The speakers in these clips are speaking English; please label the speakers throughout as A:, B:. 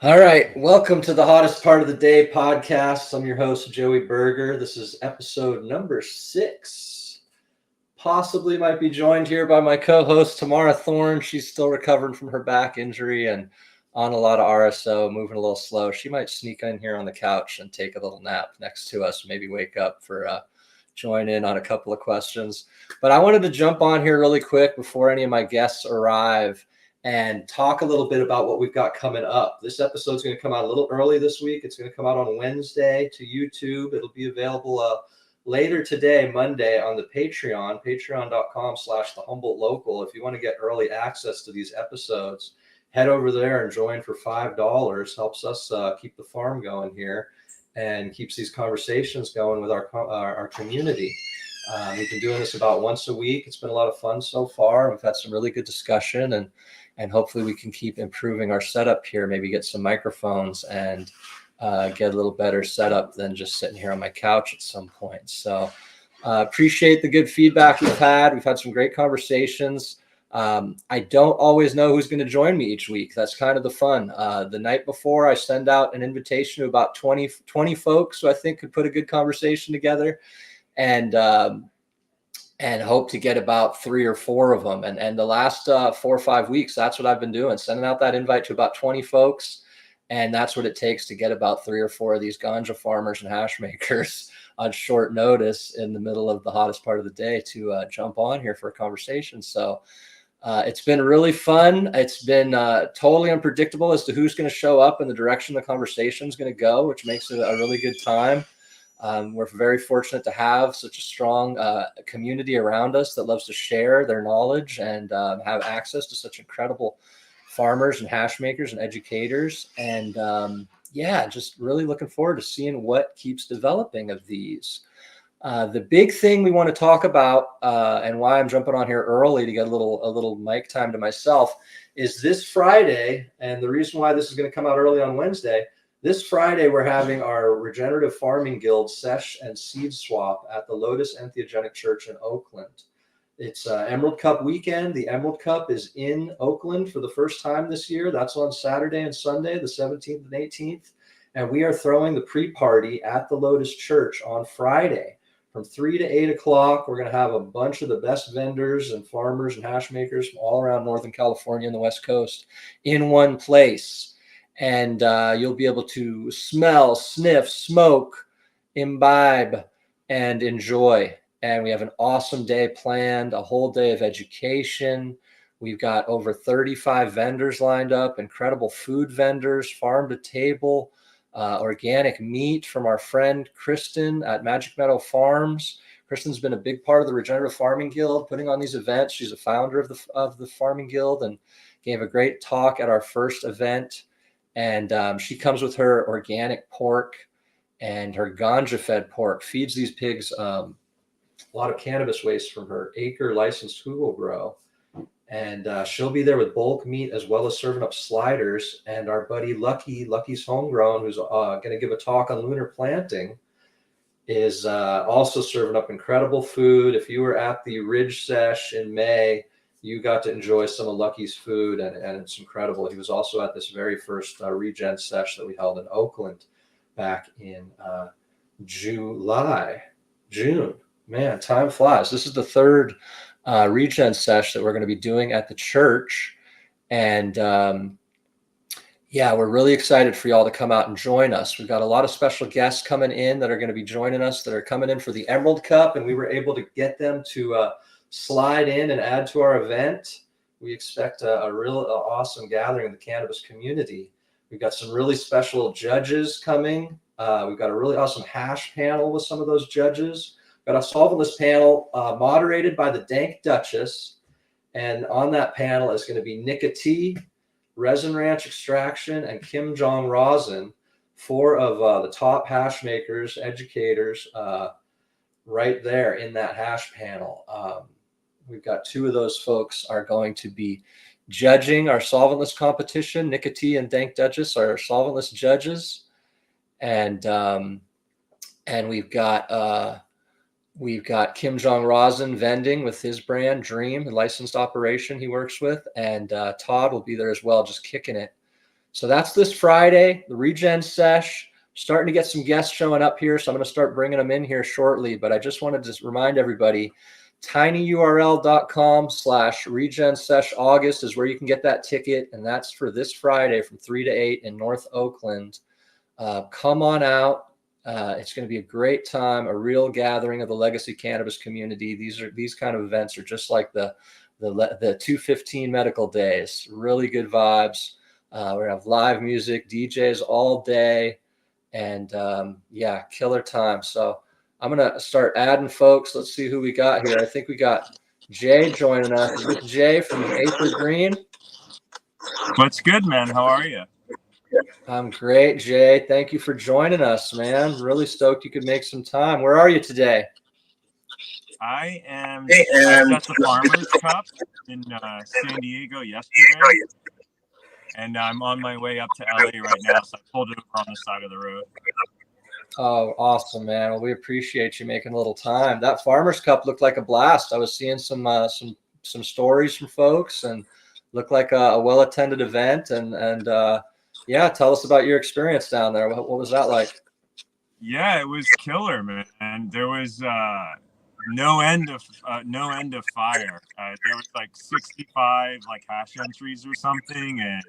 A: All right, welcome to the Hottest Part of the Day podcast. I'm your host, Joey Berger. This is episode number 6. Possibly might be joined here by my co-host, Tamara Thorne. She's still recovering from her back injury and on a lot of RSO, moving a little slow. She might sneak in here on the couch and take a little nap next to us, maybe wake up for join in on a couple of questions. But I wanted to jump on here really quick before any of my guests arrive and talk a little bit about what we've got coming up. This episode is going to come out a little early this week. It's going to come out on Wednesday to YouTube. It'll be available later today, Monday, on the Patreon, patreon.com/thehumboldtlocal. If you want to get early access to these episodes, head over there and join for $5. Helps us keep the farm going here and keeps these conversations going with our community. We've been doing this about once a week. It's been a lot of fun so far. We've had some really good discussion, and hopefully we can keep improving our setup here, maybe get some microphones and get a little better setup than just sitting here on my couch at some point. So appreciate the good feedback we've had. We've had some great conversations. I don't always know who's going to join me each week. That's kind of the fun. The night before, I send out an invitation to about 20 folks who I think could put a good conversation together, and hope to get about 3 or 4 of them. And the last 4 or 5 weeks, that's what I've been doing, sending out that invite to about 20 folks. And that's what it takes to get about 3 or 4 of these ganja farmers and hash makers on short notice in the middle of the hottest part of the day to jump on here for a conversation. So it's been really fun. It's been totally unpredictable as to who's going to show up and the direction the conversation is going to go, which makes it a really good time. We're very fortunate to have such a strong community around us that loves to share their knowledge and have access to such incredible farmers and hash makers and educators. And just really looking forward to seeing what keeps developing of these. The big thing we want to talk about and why I'm jumping on here early to get a little mic time to myself is this Friday. And the reason why this is going to come out early on Wednesday, this Friday, we're having our Regenerative Farming Guild Sesh and Seed Swap at the Lotus Entheogenic Church in Oakland. It's Emerald Cup weekend. The Emerald Cup is in Oakland for the first time this year. That's on Saturday and Sunday, the 17th and 18th. And we are throwing the pre-party at the Lotus Church on Friday from 3 to 8 o'clock. We're going to have a bunch of the best vendors and farmers and hash makers from all around Northern California and the West Coast in one place. And you'll be able to smell, sniff, smoke, imbibe, and enjoy. And we have an awesome day planned, a whole day of education. We've got over 35 vendors lined up, incredible food vendors, farm to table, organic meat from our friend Kristen at Magic Meadow Farms. Kristen's been a big part of the Regenerative Farming Guild, putting on these events. She's a founder of the Farming Guild and gave a great talk at our first event. And she comes with her organic pork and her ganja-fed pork, feeds these pigs a lot of cannabis waste from her acre licensed Google grow. And she'll be there with bulk meat as well as serving up sliders. And our buddy Lucky's Homegrown, who's going to give a talk on lunar planting, is also serving up incredible food. If you were at the Ridge Sesh in May, you got to enjoy some of Lucky's food, and it's incredible. He was also at this very first Regen Sesh that we held in Oakland back in June. Man, time flies. This is the third Regen Sesh that we're going to be doing at the church. And we're really excited for y'all to come out and join us. We've got a lot of special guests coming in that are going to be joining us that are coming in for the Emerald Cup, and we were able to get them to slide in and add to our event. We expect a real awesome gathering in the cannabis community. We've got some really special judges coming. We've got a really awesome hash panel with some of those judges. Got a solventless panel moderated by the Dank Duchess. And on that panel is going to be Nicotee, Resin Ranch Extraction, and Kim Jong Rosin, 4 of the top hash makers, educators, right there in that hash panel. We've got 2 of those folks are going to be judging our solventless competition. Nicotee and Dank Duchess are solventless judges. And we've got Kim Jong Rosin vending with his brand Dream, the licensed operation he works with, and Todd will be there as well, just kicking it. So that's this Friday, the Regen Sesh. Starting to get some guests showing up here, so I'm going to start bringing them in here shortly. But I just wanted to remind everybody, tinyurl.com/RegenSeshAugust is where you can get that ticket, and that's for this Friday from 3 to 8 in North Oakland. Come on out. It's going to be a great time, a real gathering of the legacy cannabis community. These kind of events are just like the 215 medical days. Really good vibes. We're gonna have live music, DJs all day, and yeah, killer time. So I'm gonna start adding folks. Let's see who we got here. I think we got Jay joining us. Is this Jay from Aether Green?
B: What's good, man? How are you?
A: I'm great, Jay. Thank you for joining us, man. Really stoked you could make some time. Where are you today?
B: I was at the Farmers Cup in San Diego yesterday, and I'm on my way up to LA right now, so I pulled over on the side of the road.
A: Oh, awesome, man. Well, we appreciate you making a little time. That Farmers Cup looked like a blast. I was seeing some stories from folks, and looked like a well-attended event. And yeah, tell us about your experience down there. What was that like?
B: Yeah, it was killer, man. And there was no end of fire. There was like 65 like hash entries or something, and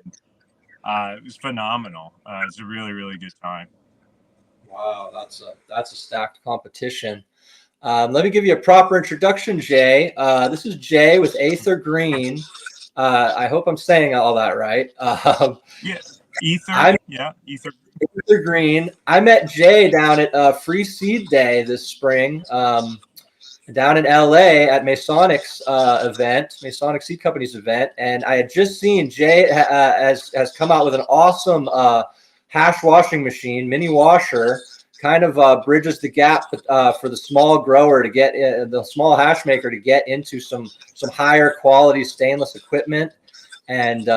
B: it was phenomenal. It was a really, really good time.
A: Wow, that's a stacked competition. Let me give you a proper introduction, Jay. This is Jay with Aether Green. I hope I'm saying all that right.
B: Yes, Aether. Aether.
A: Aether Green. I met Jay down at Free Seed Day this spring, down in LA at Masonic's event, Masonic Seed Company's event, and I had just seen Jay has come out with an awesome hash washing machine, mini washer. Kind of bridges the gap for the small grower to get the small hash maker to get into some higher quality stainless equipment, and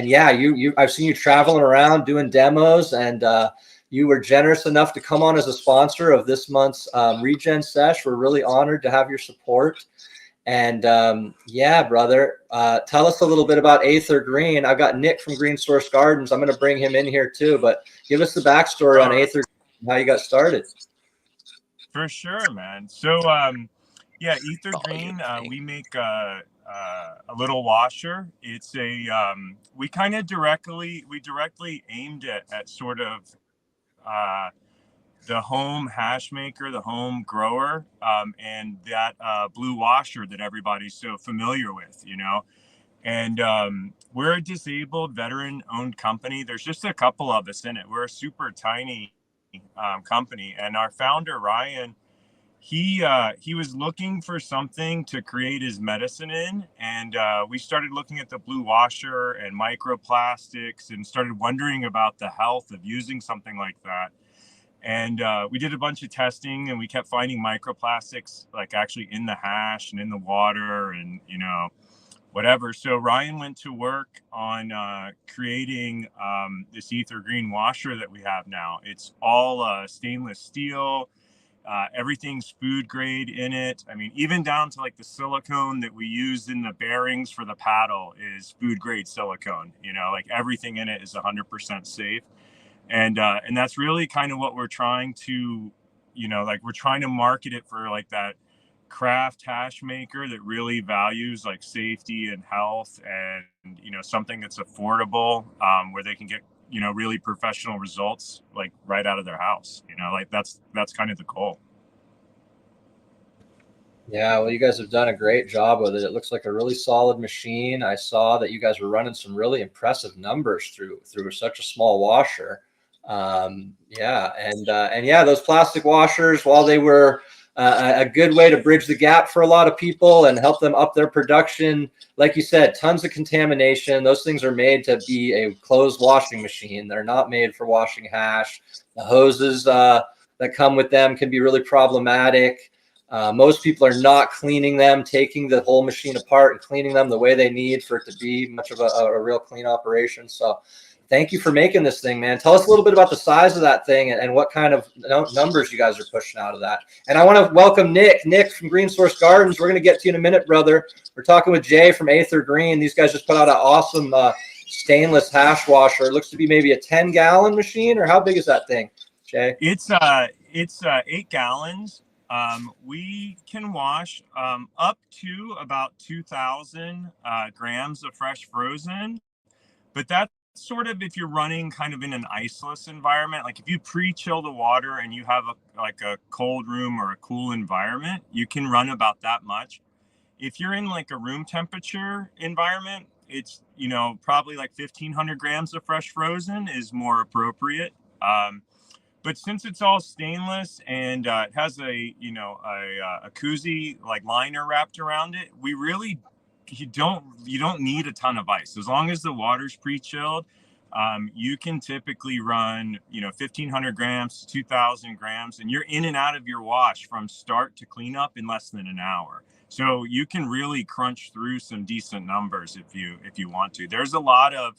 A: yeah, I've seen you traveling around doing demos, and you were generous enough to come on as a sponsor of this month's Regen Sesh. We're really honored to have your support. And yeah, brother, tell us a little bit about Aether Green. I've got Nick from Green Source Gardens. I'm going to bring him in here too, but give us the backstory on Aether Green, how you got started.
B: For sure, man. So yeah, Aether Green, we make a little washer. It's a we directly aimed at sort of the home hash maker, the home grower, and that blue washer that everybody's so familiar with, you know. And we're a disabled veteran-owned company. There's just a couple of us in it. We're a super tiny company, and our founder Ryan, he was looking for something to create his medicine in, and we started looking at the blue washer and microplastics, and started wondering about the health of using something like that. And we did a bunch of testing, and we kept finding microplastics like actually in the hash and in the water, and you know, whatever. So Ryan went to work on creating this Aether Green washer that we have now. It's all stainless steel. Everything's food grade in it. I mean, even down to like the silicone that we use in the bearings for the paddle is food grade silicone. You know, like everything in it is 100% safe. And that's really kind of what we're trying to, you know, like we're trying to market it for like that craft hash maker that really values like safety and health, and, you know, something that's affordable, where they can get, you know, really professional results like right out of their house. You know, like that's kind of the goal.
A: Yeah, well, you guys have done a great job with it. It looks like a really solid machine. I saw that you guys were running some really impressive numbers through such a small washer. Yeah, and yeah, those plastic washers, while they were a good way to bridge the gap for a lot of people and help them up their production, like you said, tons of contamination. Those things are made to be a closed washing machine. They're not made for washing hash. The hoses that come with them can be really problematic. Most people are not cleaning them, taking the whole machine apart and cleaning them the way they need for it to be much of a real clean operation. So thank you for making this thing, man. Tell us a little bit about the size of that thing and what kind of numbers you guys are pushing out of that. And I want to welcome Nick from Green Source Gardens. We're going to get to you in a minute, brother. We're talking with Jay from Aether Green. These guys just put out an awesome stainless hash washer. It looks to be maybe a 10-gallon machine, or how big is that thing, Jay?
B: It's 8 gallons. We can wash up to about 2,000 grams of fresh frozen, but that's sort of if you're running kind of in an iceless environment. Like if you pre-chill the water and you have a cold room or a cool environment, you can run about that much. If you're in like a room temperature environment, it's, you know, probably like 1,500 grams of fresh frozen is more appropriate. But since it's all stainless and it has a koozie like liner wrapped around it, we really you don't need a ton of ice. As long as the water's pre-chilled, you can typically run 1,500 grams to 2,000 grams, and you're in and out of your wash from start to cleanup in less than an hour. So you can really crunch through some decent numbers if you want to. There's a lot of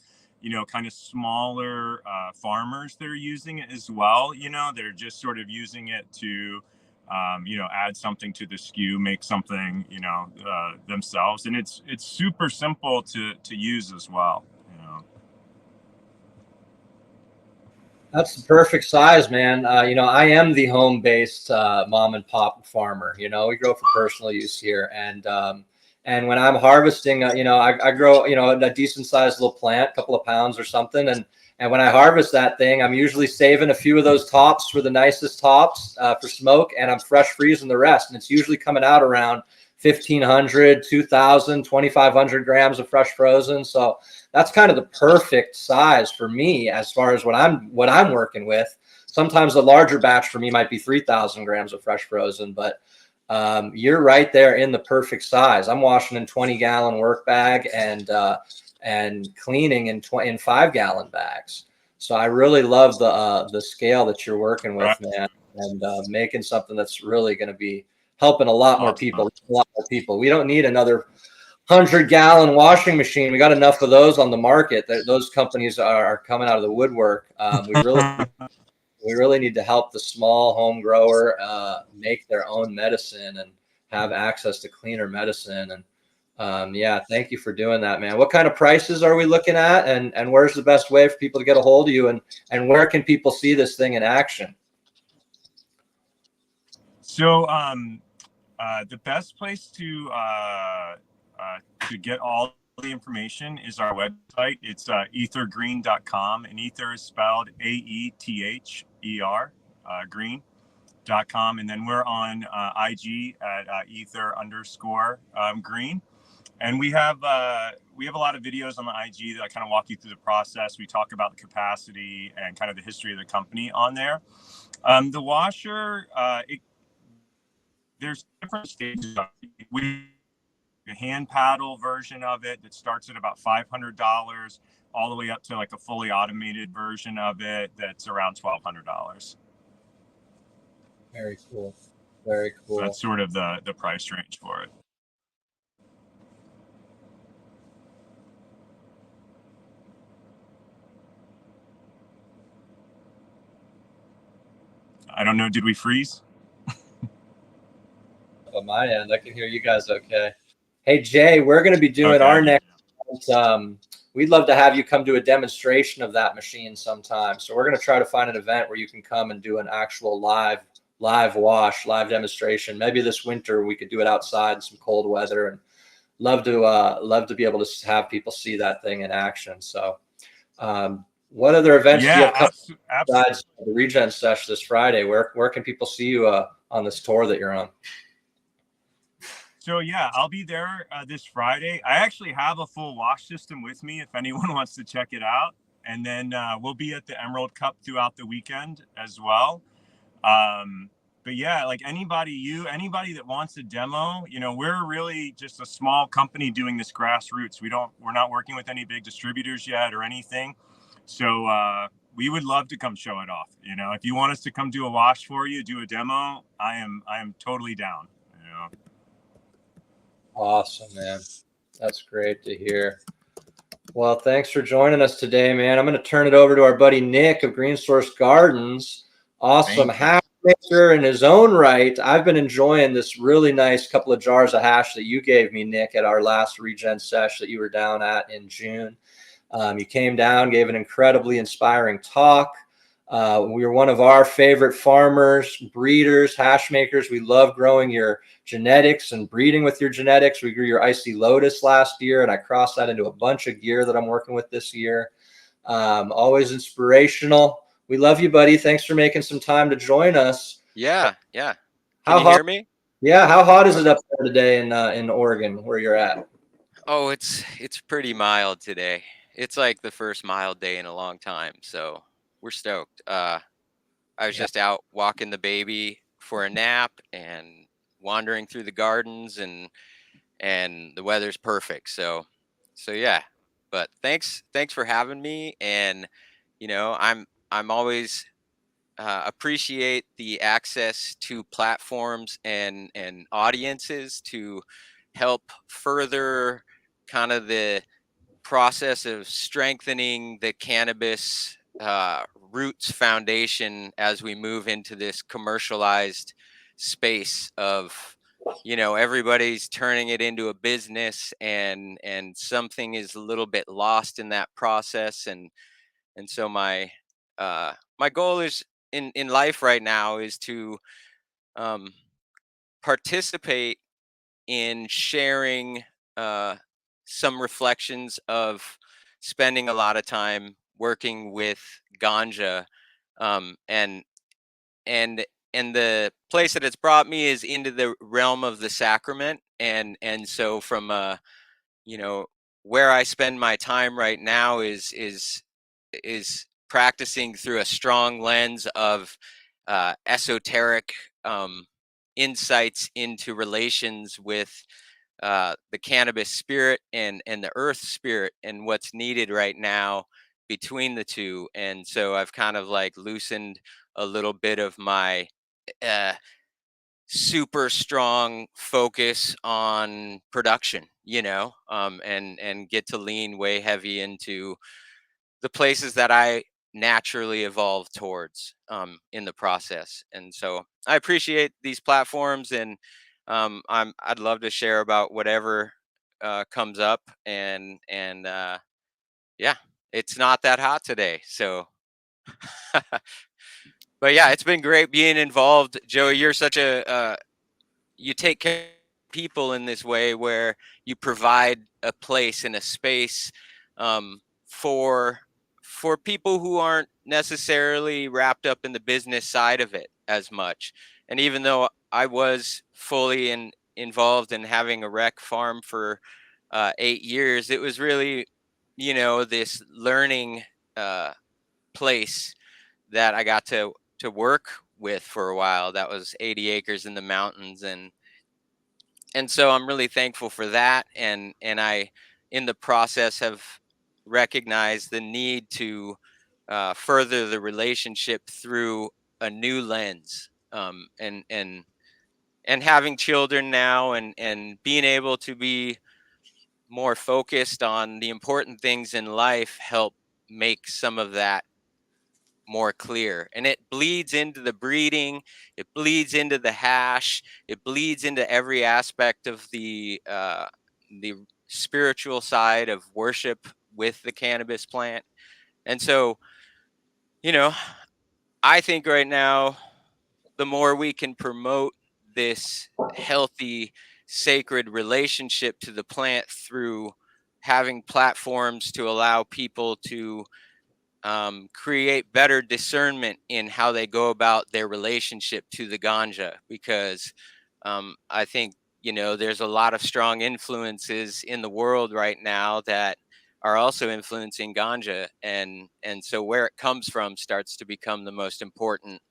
B: kind of smaller farmers that are using it as well. They're just sort of using it to add something to the SKU, make something, themselves. And it's super simple to use as well.
A: That's the perfect size, man. I am the home-based mom and pop farmer. We grow for personal use here. And when I'm harvesting, I grow, a decent sized little plant, a couple of pounds or something. And when I harvest that thing, I'm usually saving a few of those tops for the nicest tops for smoke, and I'm fresh freezing the rest. And it's usually coming out around 1,500, 2,000, 2,500 grams of fresh frozen. So that's kind of the perfect size for me as far as what I'm working with. Sometimes the larger batch for me might be 3,000 grams of fresh frozen, but you're right there in the perfect size. I'm washing in 20-gallon work bag and cleaning in 5-gallon bags. So I really love the scale that you're working with, man, and making something that's really going to be helping a lot more people. We don't need another 100-gallon washing machine. We got enough of those on the market. Those companies are coming out of the woodwork. We really need to help the small home grower make their own medicine and have access to cleaner medicine. And thank you for doing that, man. What kind of prices are we looking at, and where's the best way for people to get a hold of you, and where can people see this thing in action?
B: So the best place to get all the information is our website. It's aethergreen.com, and Aether is spelled AETHER, green.com. And then we're on IG at Aether_green. And we have a lot of videos on the IG that kind of walk you through the process. We talk about the capacity and kind of the history of the company on there. The washer, there's different stages of it. We a hand paddle version of it that starts at about $500, all the way up to like a fully automated version of it that's around $1,200.
A: Very cool. Very cool.
B: So that's sort of the price range for it. I don't know. Did we freeze?
A: On my end, I can hear you guys okay. Hey, Jay, we're going to be doing our next. We'd love to have you come do a demonstration of that machine sometime. So we're going to try to find an event where you can come and do an actual live wash, live demonstration. Maybe this winter we could do it outside in some cold weather, and love to be able to have people see that thing in action. So what other events do you have besides the Regen Sesh this Friday? Where can people see you on this tour that you're on?
B: So I'll be there this Friday. I actually have a full wash system with me if anyone wants to check it out. And then we'll be at the Emerald Cup throughout the weekend as well. But like anybody that wants a demo, we're really just a small company doing this grassroots. We're not working with any big distributors yet or anything. So we would love to come show it off. If you want us to come do a wash for you, do a demo, I am totally down.
A: Awesome, man. That's great to hear. Well, thanks for joining us today, man. I'm going to turn it over to our buddy Nick of Green Source Gardens. Awesome hash maker in his own right. I've been enjoying this really nice couple of jars of hash that you gave me, Nick, at our last Regen Sesh that you were down at in June. You came down, gave an incredibly inspiring talk. You're one of our favorite farmers, breeders, hash makers. We love growing your genetics and breeding with your genetics. We grew your Icy Lotus last year, and I crossed that into a bunch of gear that I'm working with this year. Always inspirational. We love you, buddy. Thanks for making some time to join us.
C: Yeah. Can
A: How
C: you
A: hot?
C: hear me?
A: Yeah, how hot is it up there today in Oregon, where you're at?
C: Oh, it's pretty mild today. It's like the first mild day in a long time, so we're stoked. I was
A: Yeah.
C: just out walking the baby for a nap and wandering through the gardens, and the weather's perfect. So yeah. But thanks for having me, and I'm always appreciate the access to platforms and audiences to help further kind of the process of strengthening the cannabis roots foundation as we move into this commercialized space of everybody's turning it into a business, and something is a little bit lost in that process. And so my goal is in life right now is to um, participate in sharing uh, some reflections of spending a lot of time working with ganja, and and the place that it's brought me is into the realm of the sacrament. And so from you know where I spend my time right now is practicing through a strong lens of esoteric um, insights into relations with the cannabis spirit and the earth spirit, and what's needed right now between the two. And so I've kind of like loosened a little bit of my uh, super strong focus on production, and get to lean way heavy into the places that I naturally evolve towards in the process. And so I appreciate these platforms, and I'd love to share about whatever comes up. And yeah, it's not that hot today, so. But yeah, it's been great being involved, Joey. You're such a you take care of people in this way where you provide a place and a space um, for people who aren't necessarily wrapped up in the business side of it as much. And even though I was fully involved in having a rec farm for 8 years, it was really this learning uh, place that I got to work with for a while. That was 80 acres in the mountains, and so I'm really thankful for that. And I, in the process, have recognized the need to further the relationship through a new lens, and having children now, and being able to be more focused on the important things in life help make some of that more clear. And it bleeds into the breeding, it bleeds into the hash, it bleeds into every aspect of the spiritual side of worship with the cannabis plant. And so, you know I think right now, the more we can promote this healthy sacred relationship to the plant through having platforms to allow people to create better discernment in how they go about their relationship to the ganja. Because I think there's a lot of strong influences in the world right now that are also influencing ganja, and so where it comes from starts to become the most important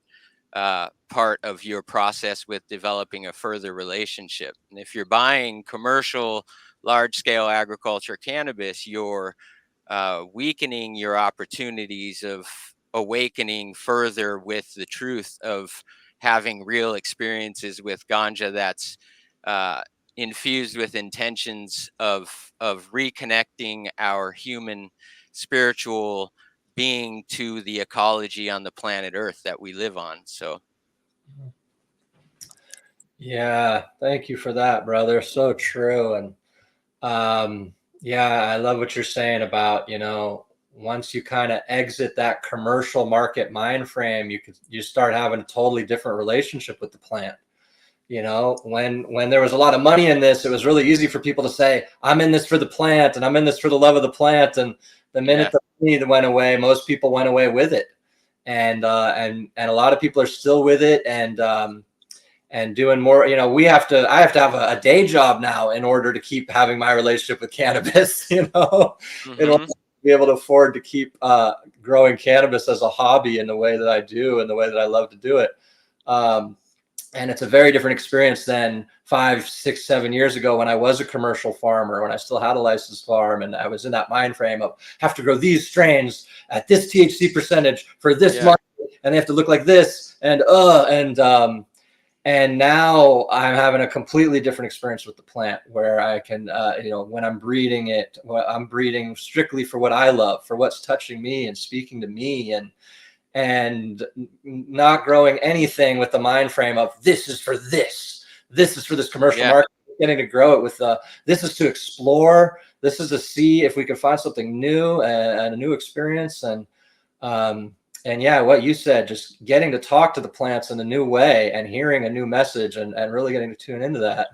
C: part of your process with developing a further relationship. And if you're buying commercial large scale agriculture cannabis, you're weakening your opportunities of awakening further with the truth of having real experiences with ganja that's uh, infused with intentions of reconnecting our human spiritual being to the ecology on the planet Earth that we live on. So
A: Yeah, thank you for that, brother. So true. And Yeah, I love what you're saying about, once you kind of exit that commercial market mind frame, you start having a totally different relationship with the plant. When there was a lot of money in this, it was really easy for people to say, I'm in this for the plant and I'm in this for the love of the plant. And the minute the money went away, most people went away with it. And a lot of people are still with it, and doing more. I have to have a day job now in order to keep having my relationship with cannabis, in order to be able to afford to keep growing cannabis as a hobby in the way that I do and the way that I love to do it. And it's a very different experience than 5, 6, 7 years ago when I was a commercial farmer, when I still had a licensed farm, and I was in that mind frame of have to grow these strains at this THC percentage for this market, and they have to look like this, and now I'm having a completely different experience with the plant, where I can, when I'm breeding it, I'm breeding strictly for what I love, for what's touching me and speaking to me, and not growing anything with the mind frame of this is for this commercial market. Getting to grow it with this is to explore, this is to see if we can find something new and a new experience. And yeah, what you said, just getting to talk to the plants in a new way and hearing a new message, and really getting to tune into that.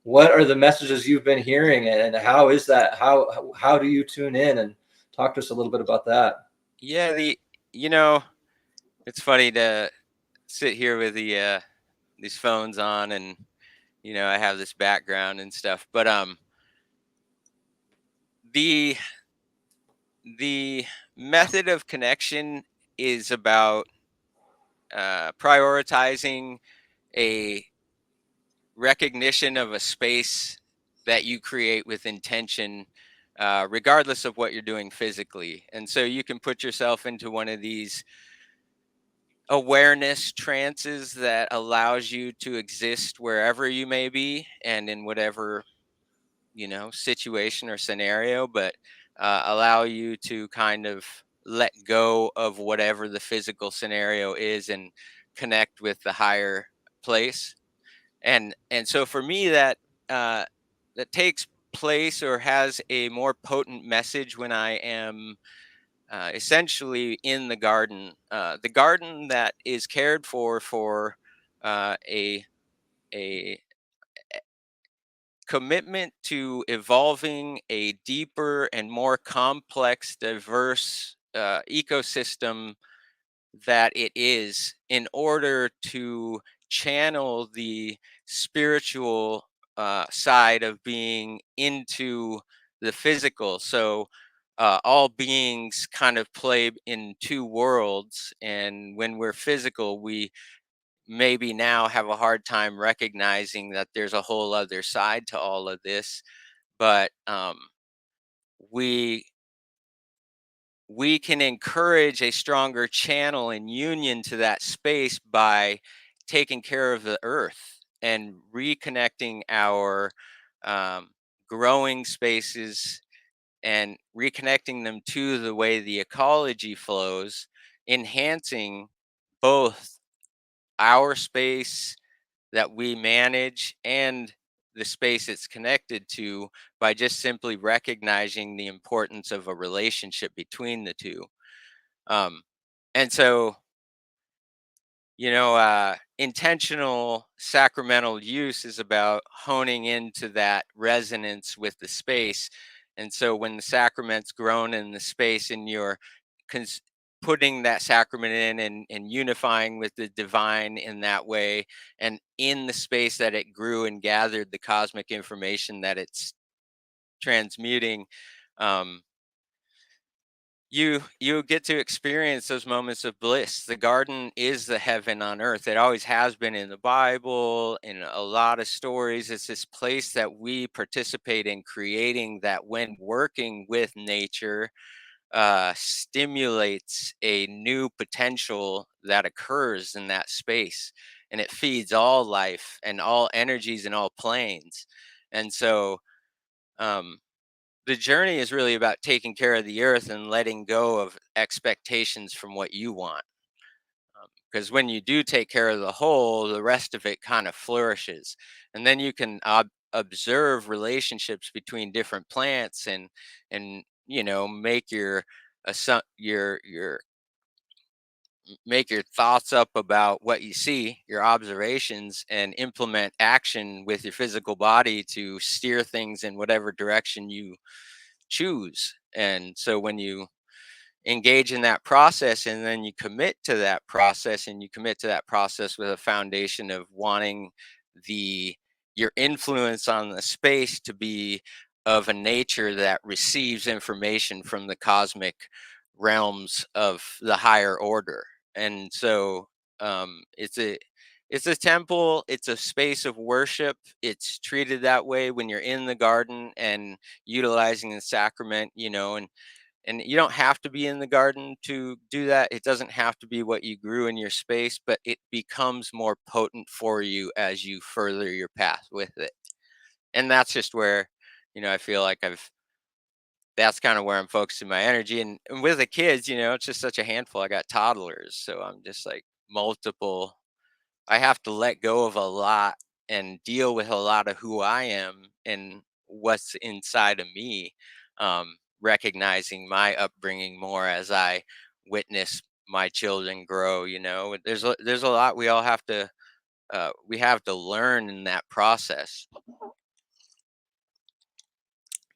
A: What are the messages you've been hearing, and how is that? How do you tune in? And talk to us a little bit about that.
C: Yeah, it's funny to sit here with these phones on, and I have this background and stuff, but the the method of connection is about prioritizing a recognition of a space that you create with intention, regardless of what you're doing physically. And so you can put yourself into one of these awareness trances that allows you to exist wherever you may be and in whatever situation or scenario, but allow you to kind of let go of whatever the physical scenario is and connect with the higher place. And so for me, that takes place or has a more potent message when I am essentially in the garden that is cared for a commitment to evolving a deeper and more complex, diverse ecosystem that it is, in order to channel the spiritual side of being into the physical. So all beings kind of play in two worlds, and when we're physical, we maybe now have a hard time recognizing that there's a whole other side to all of this. But we we can encourage a stronger channel and union to that space by taking care of the earth and reconnecting our um, growing spaces and reconnecting them to the way the ecology flows, enhancing both our space that we manage and the space it's connected to, by just simply recognizing the importance of a relationship between the two. Um, and so, intentional sacramental use is about honing into that resonance with the space. And so when the sacrament's grown in the space and you're cons- putting that sacrament in and unifying with the divine in that way, and in the space that it grew and gathered the cosmic information that it's transmuting, um, you get to experience those moments of bliss. The garden is the heaven on earth. It always has been in the Bible, in a lot of stories. It's this place that we participate in creating, that when working with nature stimulates a new potential that occurs in that space, and it feeds all life and all energies and all planes. And so um the journey is really about taking care of the earth and letting go of expectations from what you want. Because when you do take care of the whole, the rest of it kind of flourishes. And then you can observe relationships between different plants, and you know, make your make your thoughts up about what you see, your observations, and implement action with your physical body to steer things in whatever direction you choose. And so when you engage in that process, and then you commit to that process, and you commit to that process with a foundation of wanting the your influence on the space to be of a nature that receives information from the cosmic realms of the higher order. And so it's a temple, it's a space of worship. It's treated that way when you're in the garden and utilizing the sacrament, you know. And you don't have to be in the garden to do that. It doesn't have to be what you grew in your space, but it becomes more potent for you as you further your path with it. And that's just where, you know, I feel like that's kind of where I'm focusing my energy. And with the kids, you know, it's just such a handful. I got toddlers, so I'm just like multiple. I have to let go of a lot and deal with a lot of who I am and what's inside of me, recognizing my upbringing more as I witness my children grow. You know, there's a lot we all have to we have to learn in that process.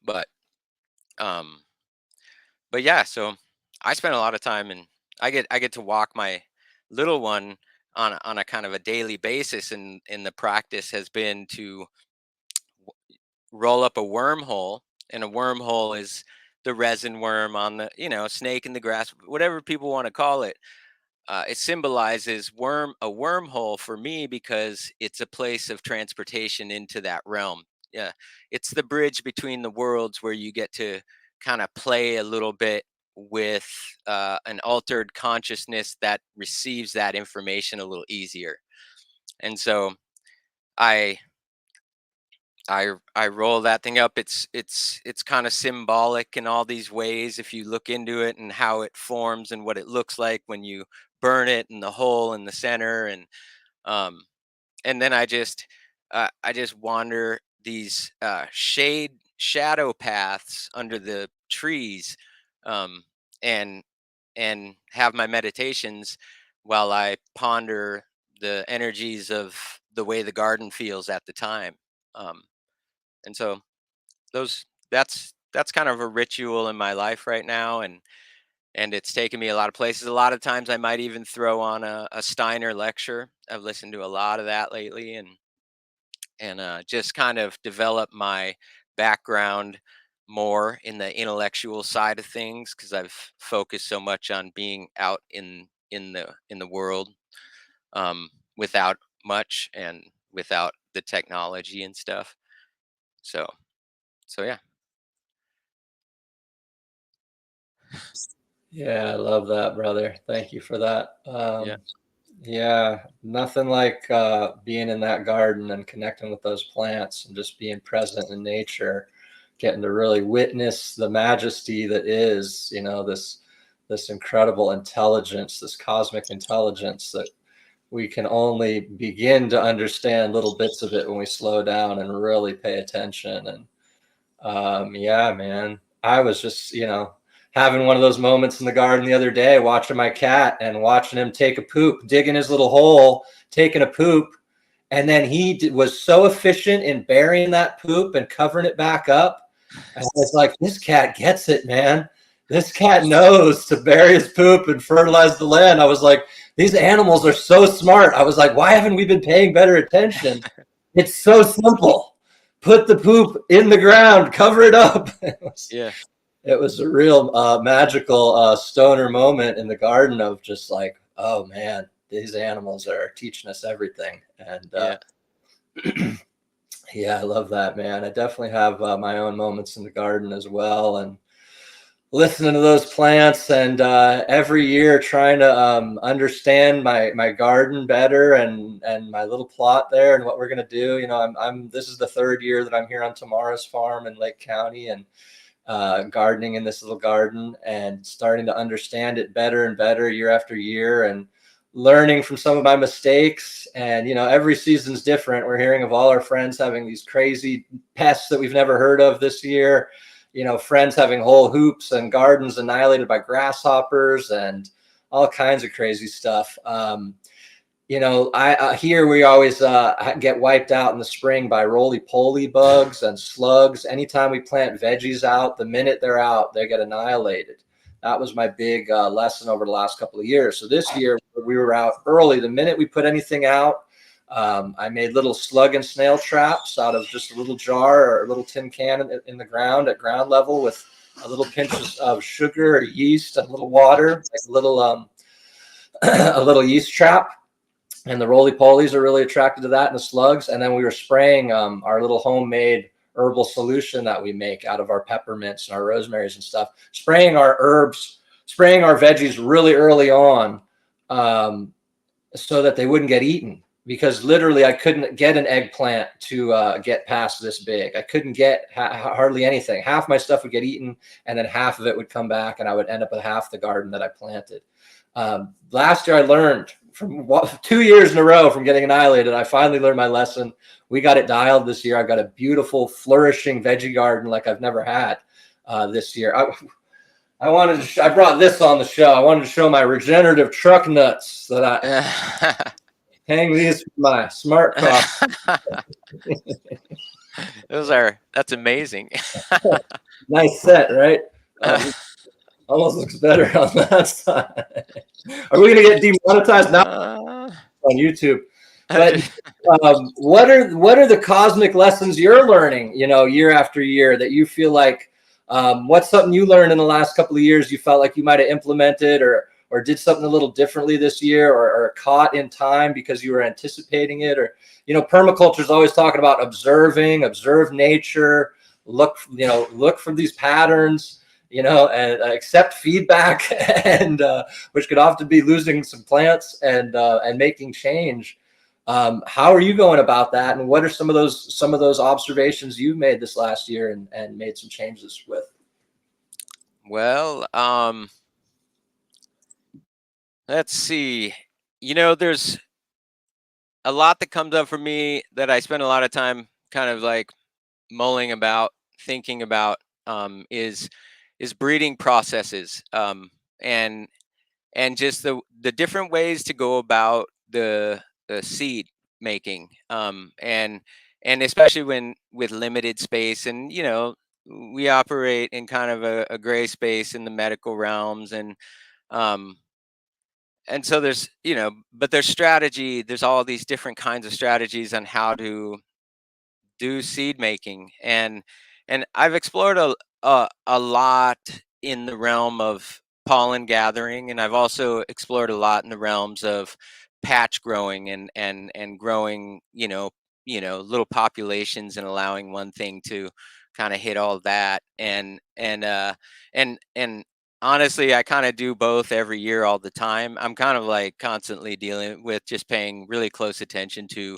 C: But um, but yeah, so I spend a lot of time, and I get to walk my little one on a kind of a daily basis, and the practice has been to roll up a wormhole. And a wormhole is the resin worm on the, you know, snake in the grass, whatever people want to call it. It symbolizes a wormhole for me because it's a place of transportation into that realm. Yeah, it's the bridge between the worlds where you get to kind of play a little bit with an altered consciousness that receives that information a little easier. And so I I roll that thing up. It's kind of symbolic in all these ways if you look into it, and how it forms and what it looks like when you burn it, and the hole in the center. Um and then I just wander these shadow paths under the trees, um and have my meditations while I ponder the energies of the way the garden feels at the time. Um, and so those that's kind of a ritual in my life right now, and it's taken me a lot of places. A lot of times I might even throw on a Steiner lecture. I've listened to a lot of that lately, and just kind of develop my background more in the intellectual side of things, because I've focused so much on being out in the world, without much, and without the technology and stuff. So yeah.
A: Yeah, I love that, brother. Thank you for that.
C: Yeah.
A: Yeah, nothing like being in that garden and connecting with those plants and just being present in nature, getting to really witness the majesty that is, you know, this incredible intelligence, this cosmic intelligence that we can only begin to understand little bits of it when we slow down and really pay attention. And yeah, man, I was just, you know, having one of those moments in the garden the other day, watching my cat and watching him take a poop, digging his little hole, taking a poop. And then was so efficient in burying that poop and covering it back up. I was like, this cat gets it, man. This cat knows to bury his poop and fertilize the land. I was like, these animals are so smart. I was like, why haven't we been paying better attention? It's so simple. Put the poop in the ground, cover it up.
C: Yeah.
A: It was a real magical stoner moment in the garden of just like, oh man, these animals are teaching us everything. And
C: Yeah.
A: yeah, I love that, man. I definitely have my own moments in the garden as well, and listening to those plants, and every year trying to understand my garden better, and my little plot there and what we're gonna do. You know, I'm this is the third year that I'm here on Tamara's farm in Lake County, and gardening in this little garden, and starting to understand it better and better year after year, and learning from some of my mistakes. And, you know, every season's different. We're hearing of all our friends having these crazy pests that we've never heard of this year. You know, friends having whole hoops and gardens annihilated by grasshoppers and all kinds of crazy stuff. You know, here we always get wiped out in the spring by roly-poly bugs and slugs. Anytime we plant veggies out, the minute they're out, they get annihilated. That was my big lesson over the last couple of years. So this year we were out early. The minute we put anything out, I made little slug and snail traps out of just a little jar or a little tin can in the ground at ground level with a little pinch of sugar or yeast and a little water, like a little a little yeast trap. And the roly-polies are really attracted to that and the slugs. And then we were spraying our little homemade herbal solution that we make out of our peppermints and our rosemaries and stuff, spraying our herbs, spraying our veggies really early on so that they wouldn't get eaten. Because literally I couldn't get an eggplant to get past this big. I couldn't get hardly anything. Half my stuff would get eaten and then half of it would come back and I would end up with half the garden that I planted. Last year I learned from 2 years in a row from getting annihilated. I finally learned my lesson. We got it dialed this year. I've got a beautiful flourishing veggie garden like I've never had this year. I brought this on the show. I wanted to show my regenerative truck nuts that I hang these from my smart car.
C: That's amazing.
A: Nice set, right? Almost looks better on that side. Are we going to get demonetized now on YouTube? But what are the cosmic lessons you're learning, you know, year after year that you feel like what's something you learned in the last couple of years you felt like you might have implemented or did something a little differently this year or caught in time because you were anticipating it? Or, you know, permaculture is always talking about observe nature, look for these patterns, you know, and accept feedback, and which could often be losing some plants and making change. How are you going about that, and what are some of those observations you made this last year and made some changes with?
C: Well, let's see. You know, there's a lot that comes up for me that I spend a lot of time kind of like mulling about, thinking about, is breeding processes, and just the different ways to go about the seed making, and especially when with limited space, and you know, we operate in kind of a gray space in the medical realms, um, and so there's, you know, but there's strategy. There's all these different kinds of strategies on how to do seed making, and I've explored a lot in the realm of pollen gathering, and I've also explored a lot in the realms of patch growing and growing, little populations and allowing one thing to kind of hit all that, and honestly, I kind of do both every year all the time. I'm kind of like constantly dealing with just paying really close attention to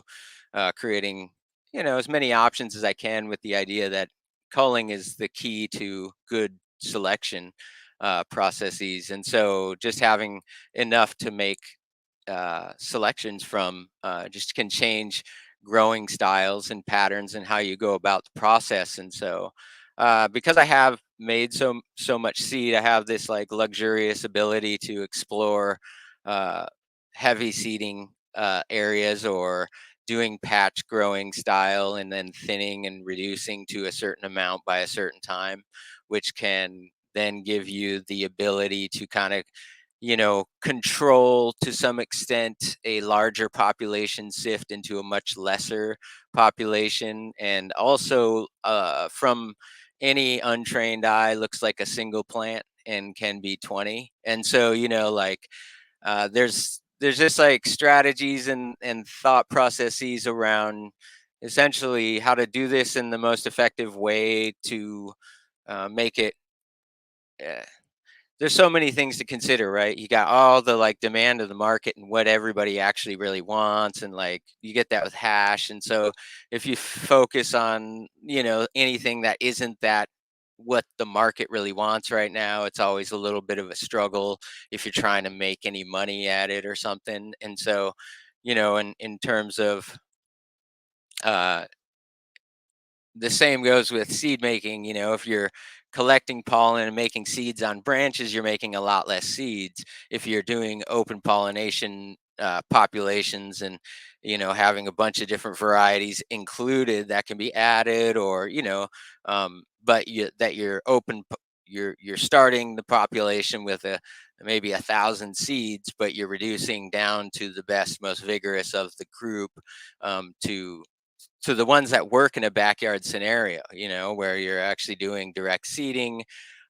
C: creating, you know, as many options as I can, with the idea that culling is the key to good selection processes. And so just having enough to make selections from just can change growing styles and patterns and how you go about the process. And so because I have made so much seed, I have this like luxurious ability to explore uh, heavy seeding areas, or doing patch growing style and then thinning and reducing to a certain amount by a certain time, which can then give you the ability to kind of, you know, control to some extent a larger population sift into a much lesser population. And also from any untrained eye, looks like a single plant and can be 20. And so, you know, like there's just like strategies and thought processes around essentially how to do this in the most effective way to make it. Uh, there's so many things to consider, right? You got all the like demand of the market and what everybody actually really wants, and like you get that with hash. And so if you focus on, you know, anything that isn't that what the market really wants right now. It's always a little bit of a struggle if you're trying to make any money at it or something. And so, in terms of uh, the same goes with seed making. If you're collecting pollen and making seeds on branches, you're making a lot less seeds. If you're doing open pollination populations and having a bunch of different varieties included that can be added, or but you're open, you're starting the population with maybe 1,000 seeds, but you're reducing down to the best, most vigorous of the group, to the ones that work in a backyard scenario, where you're actually doing direct seeding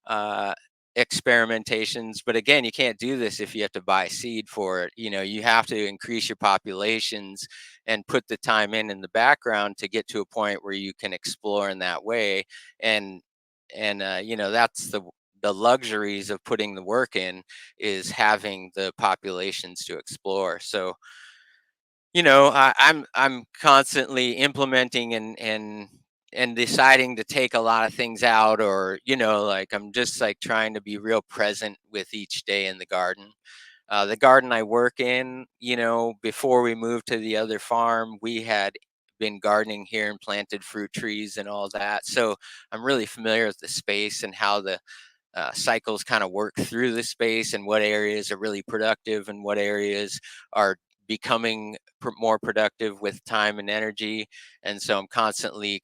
C: uh, experimentations. But again, you can't do this if you have to buy seed for it. You have to increase your populations and put the time in the background to get to a point where you can explore in that way. And that's the luxuries of putting the work in, is having the populations to explore. So I'm constantly implementing and deciding to take a lot of things out, or like I'm just like trying to be real present with each day in the garden. The garden I work in, before we moved to the other farm, we had been gardening here and planted fruit trees and all that. So I'm really familiar with the space and how the cycles kind of work through the space, and what areas are really productive and what areas are becoming more productive with time and energy. And so I'm constantly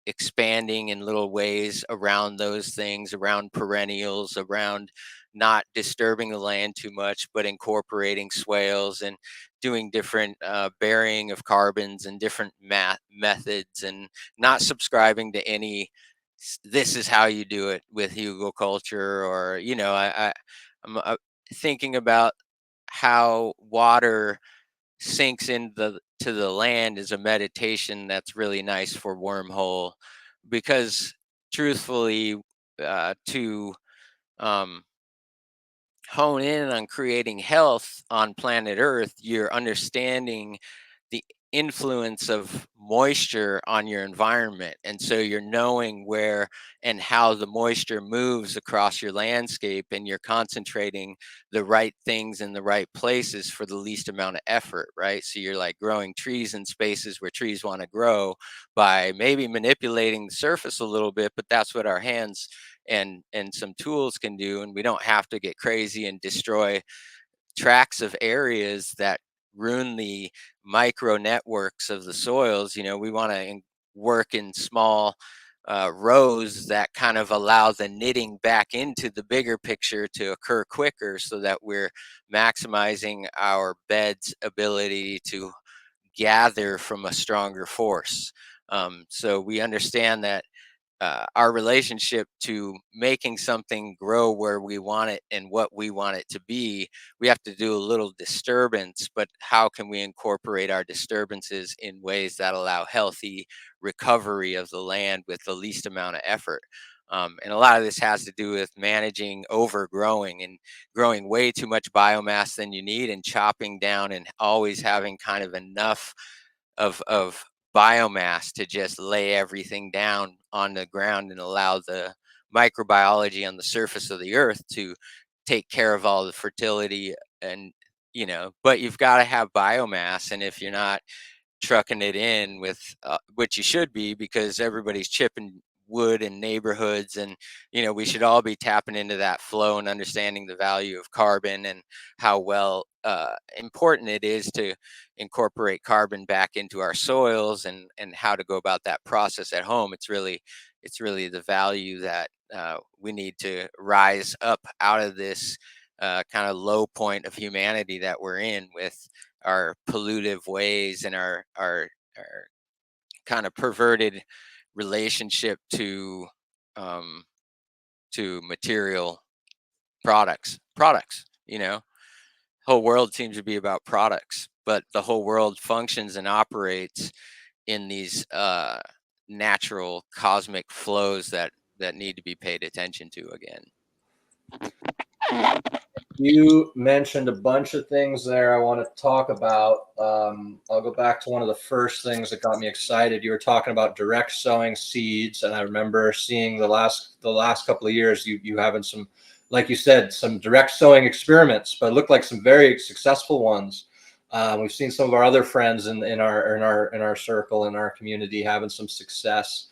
C: expanding in little ways around those things, around perennials, around not disturbing the land too much, but incorporating swales and doing different burying of carbons and different methods, and not subscribing to any this is how you do it with hugelkultur, or I'm thinking about how water sinks into the land is a meditation that's really nice for wormhole, because truthfully, to um, hone in on creating health on planet Earth, you're understanding the influence of moisture on your environment. And so you're knowing where and how the moisture moves across your landscape, and you're concentrating the right things in the right places for the least amount of effort, right? So you're like growing trees in spaces where trees want to grow by maybe manipulating the surface a little bit, but that's what our hands and some tools can do. And we don't have to get crazy and destroy tracts of areas that ruin the micro networks of the soils. We want to work in small rows that kind of allow the knitting back into the bigger picture to occur quicker, so that we're maximizing our bed's ability to gather from a stronger force. So we understand that our relationship to making something grow where we want it and what we want it to be, we have to do a little disturbance, but how can we incorporate our disturbances in ways that allow healthy recovery of the land with the least amount of effort? And a lot of this has to do with managing overgrowing and growing way too much biomass than you need, and chopping down and always having kind of enough of biomass to just lay everything down on the ground and allow the microbiology on the surface of the earth to take care of all the fertility. And but you've got to have biomass, and if you're not trucking it in with which you should be, because everybody's chipping wood in neighborhoods, and we should all be tapping into that flow and understanding the value of carbon, and how important it is to incorporate carbon back into our soils, and how to go about that process at home. It's really the value that we need to rise up out of this kind of low point of humanity that we're in, with our pollutive ways and our kind of perverted relationship um, to material products. Whole world seems to be about products, but the whole world functions and operates in these natural cosmic flows that need to be paid attention to again.
A: You mentioned a bunch of things there I want to talk about. I'll go back to one of the first things that got me excited. You were talking about direct sowing seeds, and I remember seeing the last couple of years you having some, like you said, some direct sowing experiments, but it looked like some very successful ones. We've seen some of our other friends in our circle, in our community, having some success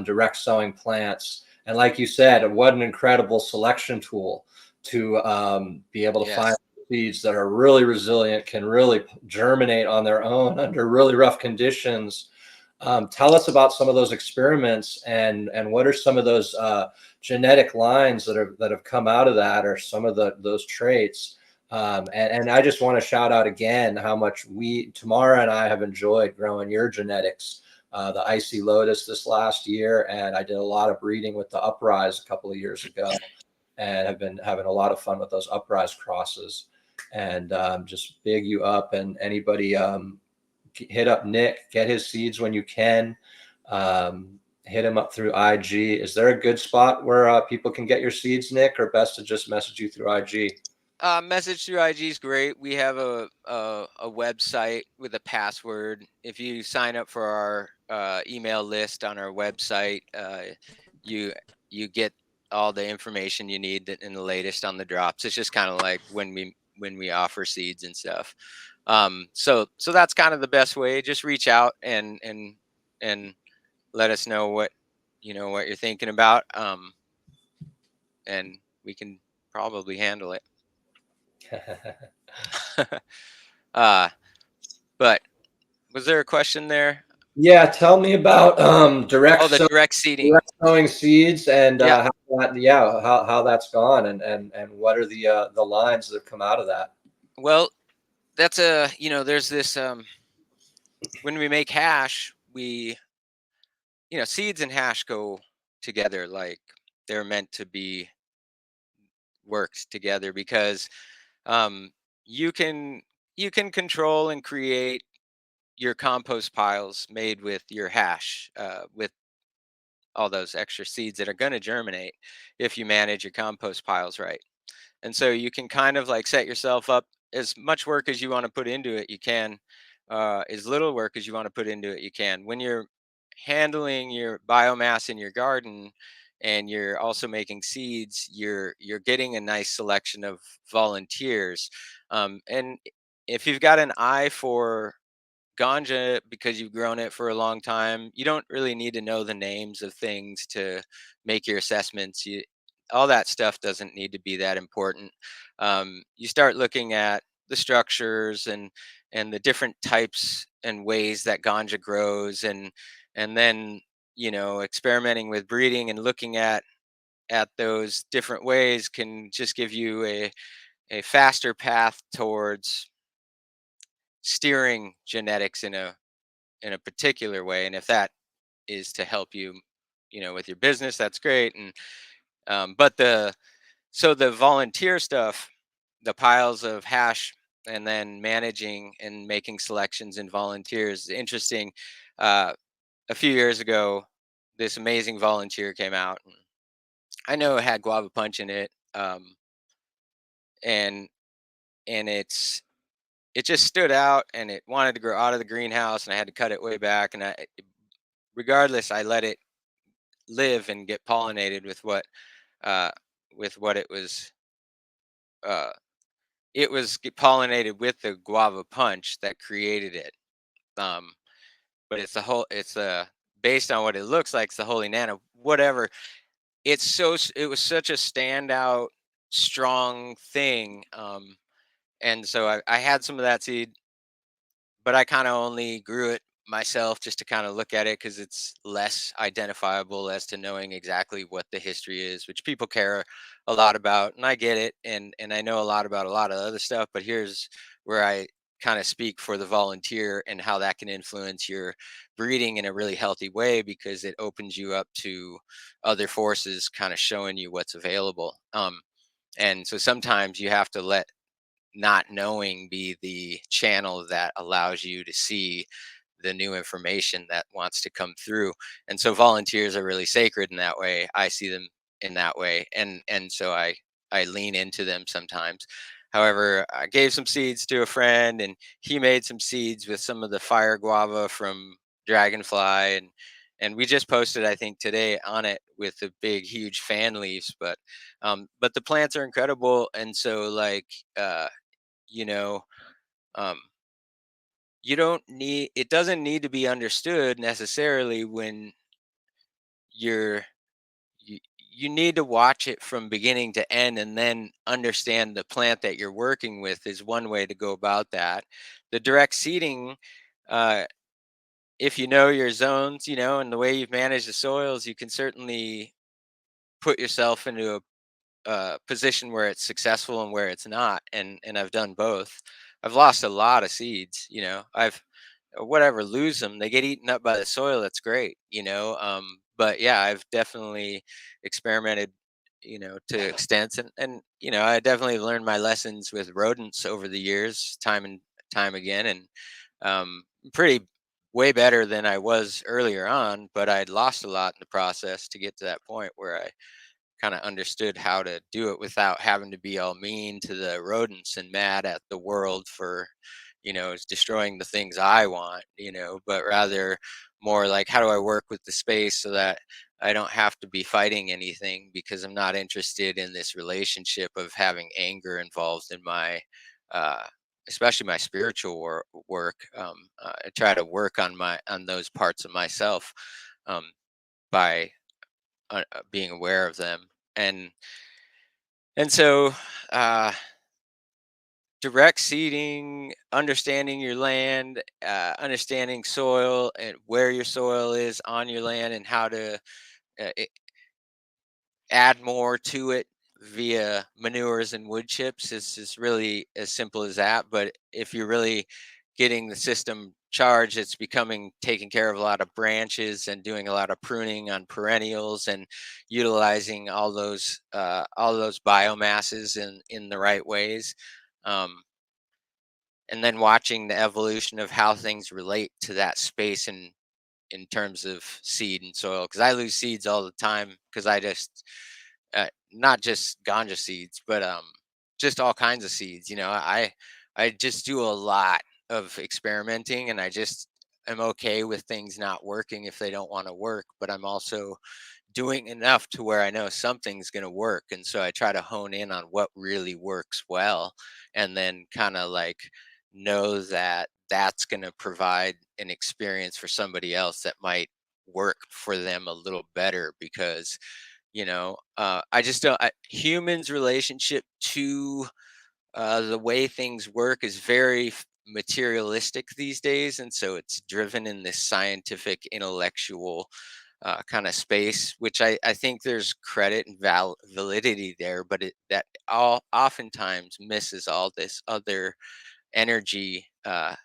A: direct sowing plants. And like you said, what an incredible selection tool to be able to find
C: Yes.
A: seeds that are really resilient, can really germinate on their own under really rough conditions. Tell us about some of those experiments, and what are some of those genetic lines that have come out of that, or some of those traits. And I just want to shout out again how much Tamara and I have enjoyed growing your genetics. The Icy Lotus this last year, and I did a lot of breeding with the Uprise a couple of years ago, and have been having a lot of fun with those Uprise crosses. And just big you up, and anybody hit up Nick, get his seeds when you can. Hit him up through IG. Is there a good spot where people can get your seeds, Nick, or best to just message you through IG?
C: Message through IG is great. We have a website with a password. If you sign up for our email list on our website, you you get all the information you need in the latest on the drops. It's just kind of like when we offer seeds and stuff. So that's kind of the best way. Just reach out and let us know what what you're thinking about. And we can probably handle it. uh, but was there a question there?
A: Yeah, tell me about
C: Oh, the direct seeding.
A: direct sowing seeds, and
C: Yeah.
A: how that's gone, and what are the lines that have come out of that.
C: Well, that's there's this when we make hash, we seeds and hash go together like they're meant to be worked together because um you can you can control and create your compost piles made with your hash with all those extra seeds that are going to germinate if you manage your compost piles right. And so you can kind of like set yourself up as much work as you want to put into it, you can. As little work as you want to put into it, you can. When you're handling your biomass in your garden and you're also making seeds, you're getting a nice selection of volunteers. And if you've got an eye for ganja because you've grown it for a long time, you don't really need to know the names of things to make your assessments. All that stuff doesn't need to be that important. You start looking at the structures and the different types and ways that ganja grows, and then experimenting with breeding and looking at those different ways can just give you a faster path towards steering genetics in a particular way. And if that is to help you with your business, that's great. And but the volunteer stuff, the piles of hash, and then managing and making selections in volunteers is interesting. uh, a few years ago, this amazing volunteer came out, and I know it had guava punch in it. And it just stood out, and it wanted to grow out of the greenhouse, and I had to cut it way back, and regardless, I let it live and get pollinated uh, with what uh, it was pollinated with the guava punch that created it. Um, but it's based on what it looks like. It's the holy nano, whatever. It was such a standout, strong thing. And so I had some of that seed, but I kind of only grew it myself just to kind of look at it because it's less identifiable as to knowing exactly what the history is, which people care a lot about, and I get it, and I know a lot about a lot of other stuff. But here's where I kind of speak for the volunteer and how that can influence your breeding in a really healthy way because it opens you up to other forces, kind of showing you what's available. And so sometimes you have to let not knowing be the channel that allows you to see the new information that wants to come through. And so volunteers are really sacred in that way. I see them in that way, and so I lean into them sometimes. However, I gave some seeds to a friend, and he made some seeds with some of the fire guava from Dragonfly, and we just posted, I think, today on it with the big, huge fan leaves. But the plants are incredible, and so like you know, um, you don't need it doesn't need to be understood necessarily when you're you, you need to watch it from beginning to end and then understand the plant that you're working with is one way to go about that. The direct seeding, uh, if you know your zones, and the way you've managed the soils, you can certainly put yourself into a position where it's successful and where it's not. And I've done both. I've lost a lot of seeds. I've whatever, lose them, they get eaten up by the soil, that's great. But yeah, I've definitely experimented, to extents, and I definitely learned my lessons with rodents over the years, time and time again, and pretty way better than I was earlier on, but I'd lost a lot in the process to get to that point where I kind of understood how to do it without having to be all mean to the rodents and mad at the world for, it's destroying the things I want, but rather more like, how do I work with the space so that I don't have to be fighting anything, because I'm not interested in this relationship of having anger involved in my, uh, especially my spiritual work. I try to work on those parts of myself, um, by being aware of them, and so uh, direct seeding, understanding your land, understanding soil and where your soil is on your land, and how to add more to it via manures and wood chips. It's just really as simple as that. But if you're really getting the system charged, it's becoming taking care of a lot of branches and doing a lot of pruning on perennials and utilizing all those biomasses in the right ways. Um, and then watching the evolution of how things relate to that space in terms of seed and soil, because I lose seeds all the time, because I just not just ganja seeds, but just all kinds of seeds. I just do a lot of experimenting, and I just am okay with things not working if they don't want to work. But I'm also doing enough to where I know something's going to work, and so I try to hone in on what really works well, and then kind of like know that that's going to provide an experience for somebody else that might work for them a little better, because I just don't humans relationship to the way things work is very materialistic these days, and so it's driven in this scientific intellectual kind of space, which I think there's credit and validity there, but that all oftentimes misses all this other energy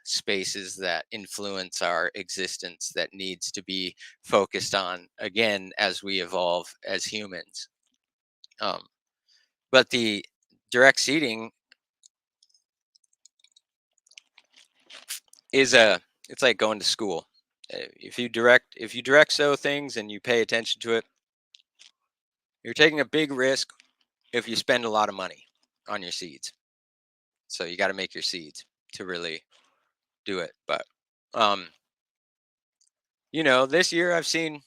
C: spaces that influence our existence, that needs to be focused on again as we evolve as humans. um, but the direct seeding is it's like going to school. If you direct sow things and you pay attention to it, you're taking a big risk if you spend a lot of money on your seeds. So you got to make your seeds to really do it. But um, this year I've seen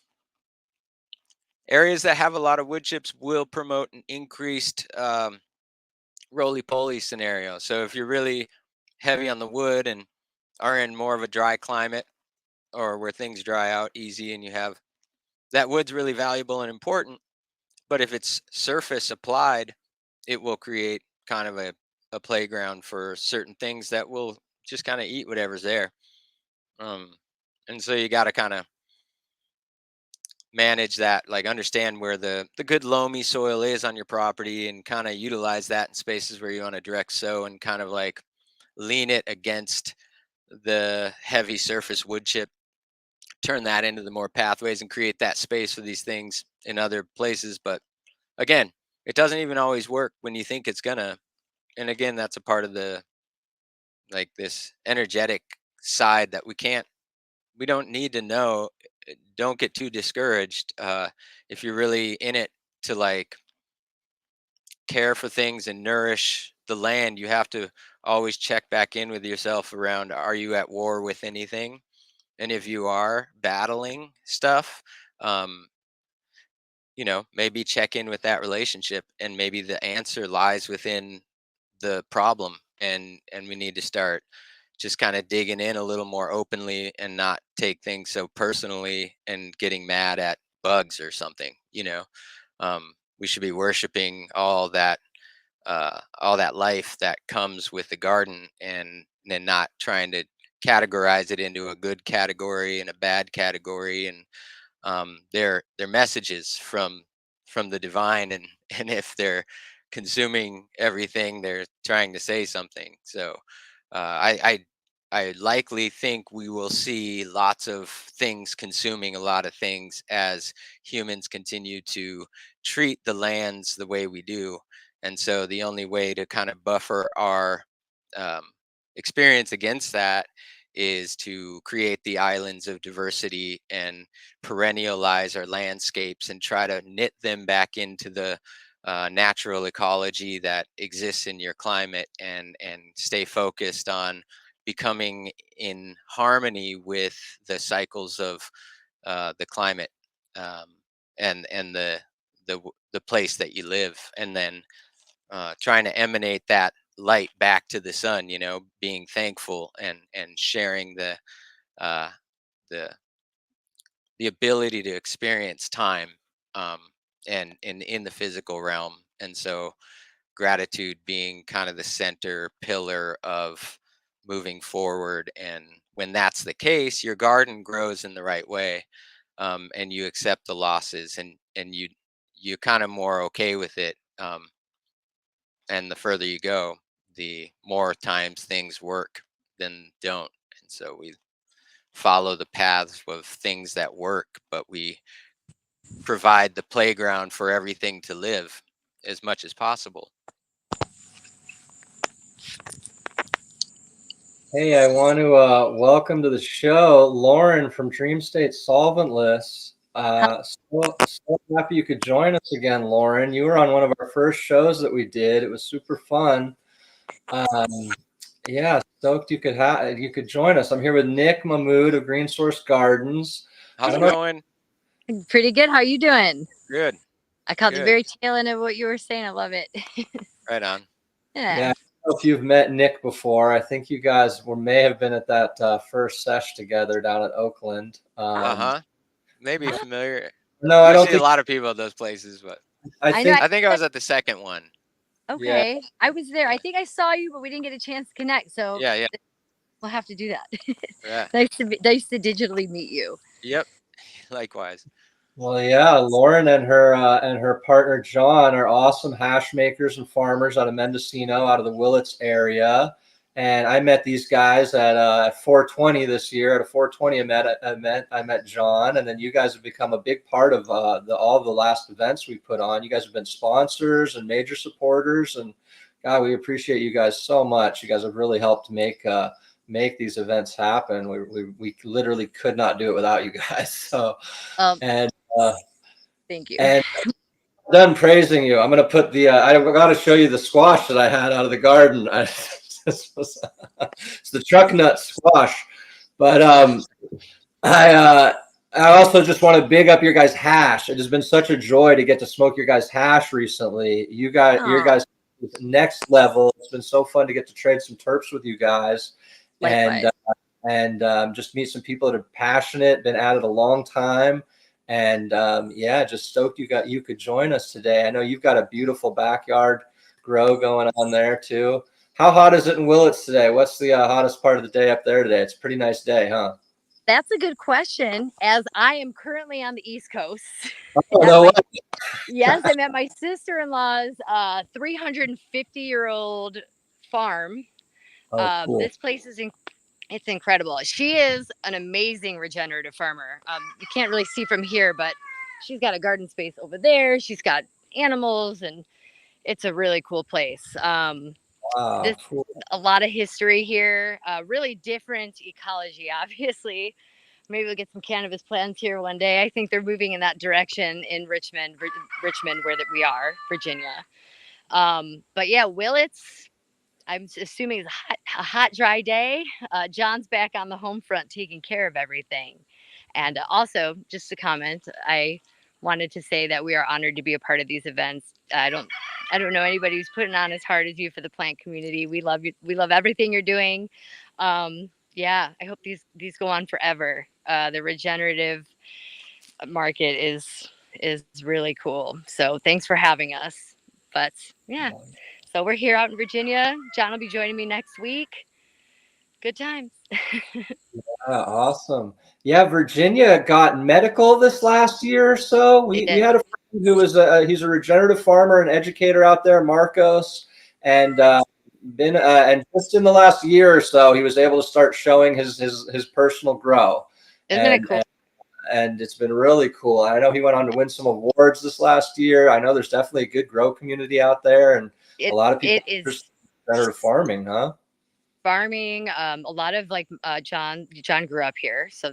C: areas that have a lot of wood chips will promote an increased roly poly scenario. So if you're really heavy on the wood and are in more of a dry climate, or where things dry out easy, and you have that wood's really valuable and important, but if it's surface applied, it will create kind of a playground for certain things that will just kind of eat whatever's there. um, and so you got to kind of manage that, like understand where the good loamy soil is on your property, and kind of utilize that in spaces where you want to direct sow, and kind of like lean it against the heavy surface wood chip, turn that into the more pathways, and create that space for these things in other places. But again, it doesn't even always work when you think it's gonna. And again, that's a part of the, like, this energetic side that we don't need to know. Don't get too discouraged if you're really in it to like care for things and nourish the land, you have to always check back in with yourself around, are you at war with anything? And if you are battling stuff, um, maybe check in with that relationship, and maybe the answer lies within the problem, and we need to start just kind of digging in a little more openly and not take things so personally and getting mad at bugs or something. We should be worshiping all that life that comes with the garden, and then not trying to categorize it into a good category and a bad category. And they're messages from the divine, and and if they're consuming everything, they're trying to say something. So I likely think we will see lots of things consuming a lot of things as humans continue to treat the lands the way we do. And so the only way to kind of buffer our um, experience against that is to create the islands of diversity and perennialize our landscapes and try to knit them back into the natural ecology that exists in your climate, and stay focused on becoming in harmony with the cycles of the climate, um, and the place that you live, and then trying to emanate that light back to the sun. Being thankful, and sharing uh, the the ability to experience time, um, and in the physical realm. And so gratitude being kind of the center pillar of moving forward. And when that's the case, your garden grows in the right way, and you accept the losses, and you kind of more okay with it. And the further you go, the more times things work than don't. And so we follow the paths of things that work, but we provide the playground for everything to live as much as possible.
A: Hey, I want to welcome to the show Lauren from Dream State Solventless. So happy you could join us again, Lauren. You were on one of our first shows that we did. It was super fun. Yeah, stoked you could join us. I'm here with Nick Mahmood of Green Source Gardens.
C: How's it going?
D: Pretty good. How are you doing?
C: Good.
D: I caught the
C: Good.
D: very tail end of what you were saying. I love it.
C: Right on.
A: Yeah, I don't know if you've met Nick before. I think you guys may have been at that first sesh together down at Oakland.
C: Maybe familiar.
A: No, I don't
C: see
A: think
C: a lot of people at those places, but
A: I think
C: I think I was at the second one.
D: Okay.
A: Yeah.
D: I was there.
C: Yeah.
D: I think I saw you, but we didn't get a chance to connect. So
C: Yeah.
D: we'll have to do that.
C: Yeah.
D: Nice to digitally meet you.
C: Yep. Likewise.
A: Well, yeah, Lauren and her partner John are awesome hash makers and farmers out of Mendocino, out of the Willits area. And I met these guys at 420 this year. At a 420, I met John, and then you guys have become a big part of all the last events we put on. You guys have been sponsors and major supporters, and God, we appreciate you guys so much. You guys have really helped make these events happen. We literally could not do it without you guys. So, and
D: thank you.
A: and done praising you. I'm going to put I got to show you the squash that I had out of the garden. It's the truck nut squash. But I also just want to big up your guys' hash. It has been such a joy to get to smoke your guys' hash recently. Your guys next level. It's been so fun to get to trade some terps with you guys.
D: Likewise.
A: And just meet some people that are passionate, been at it a long time. And just stoked you could join us today. I know you've got a beautiful backyard grow going on there too. How hot is it in Willits today? What's the hottest part of the day up there today? It's a pretty nice day, huh?
D: That's a good question, as I am currently on the East Coast.
A: Oh, no way.
D: Yes, I'm at my sister-in-law's 350-year-old farm.
A: Cool.
D: This place is it's incredible. She is an amazing regenerative farmer. You can't really see from here, but she's got a garden space over there. She's got animals, and it's a really cool place.
A: Wow, cool.
D: A lot of history here. Really different ecology, obviously. Maybe we'll get some cannabis plants here one day. I think they're moving in that direction in Richmond, where we are, Virginia. But yeah, Willits, I'm assuming it's a hot, dry day. John's back on the home front taking care of everything. And also, just to comment, I wanted to say that we are honored to be a part of these events. I don't know anybody who's putting on as hard as you for the plant community. We love you. We love everything you're doing. Yeah, I hope these go on forever. The regenerative market is really cool. So thanks for having us. But yeah, so we're here out in Virginia. John will be joining me next week. Good times.
A: Awesome. Yeah, Virginia got medical this last year or so. We had a friend who was he's a regenerative farmer and educator out there, Marcos, and and just in the last year or so, he was able to start showing his personal grow.
D: Isn't it cool?
A: And it's been really cool. I know he went on to win some awards this last year. I know there's definitely a good grow community out there, and a lot of people interested in regenerative farming, huh?
D: Farming, a lot of like John grew up here, so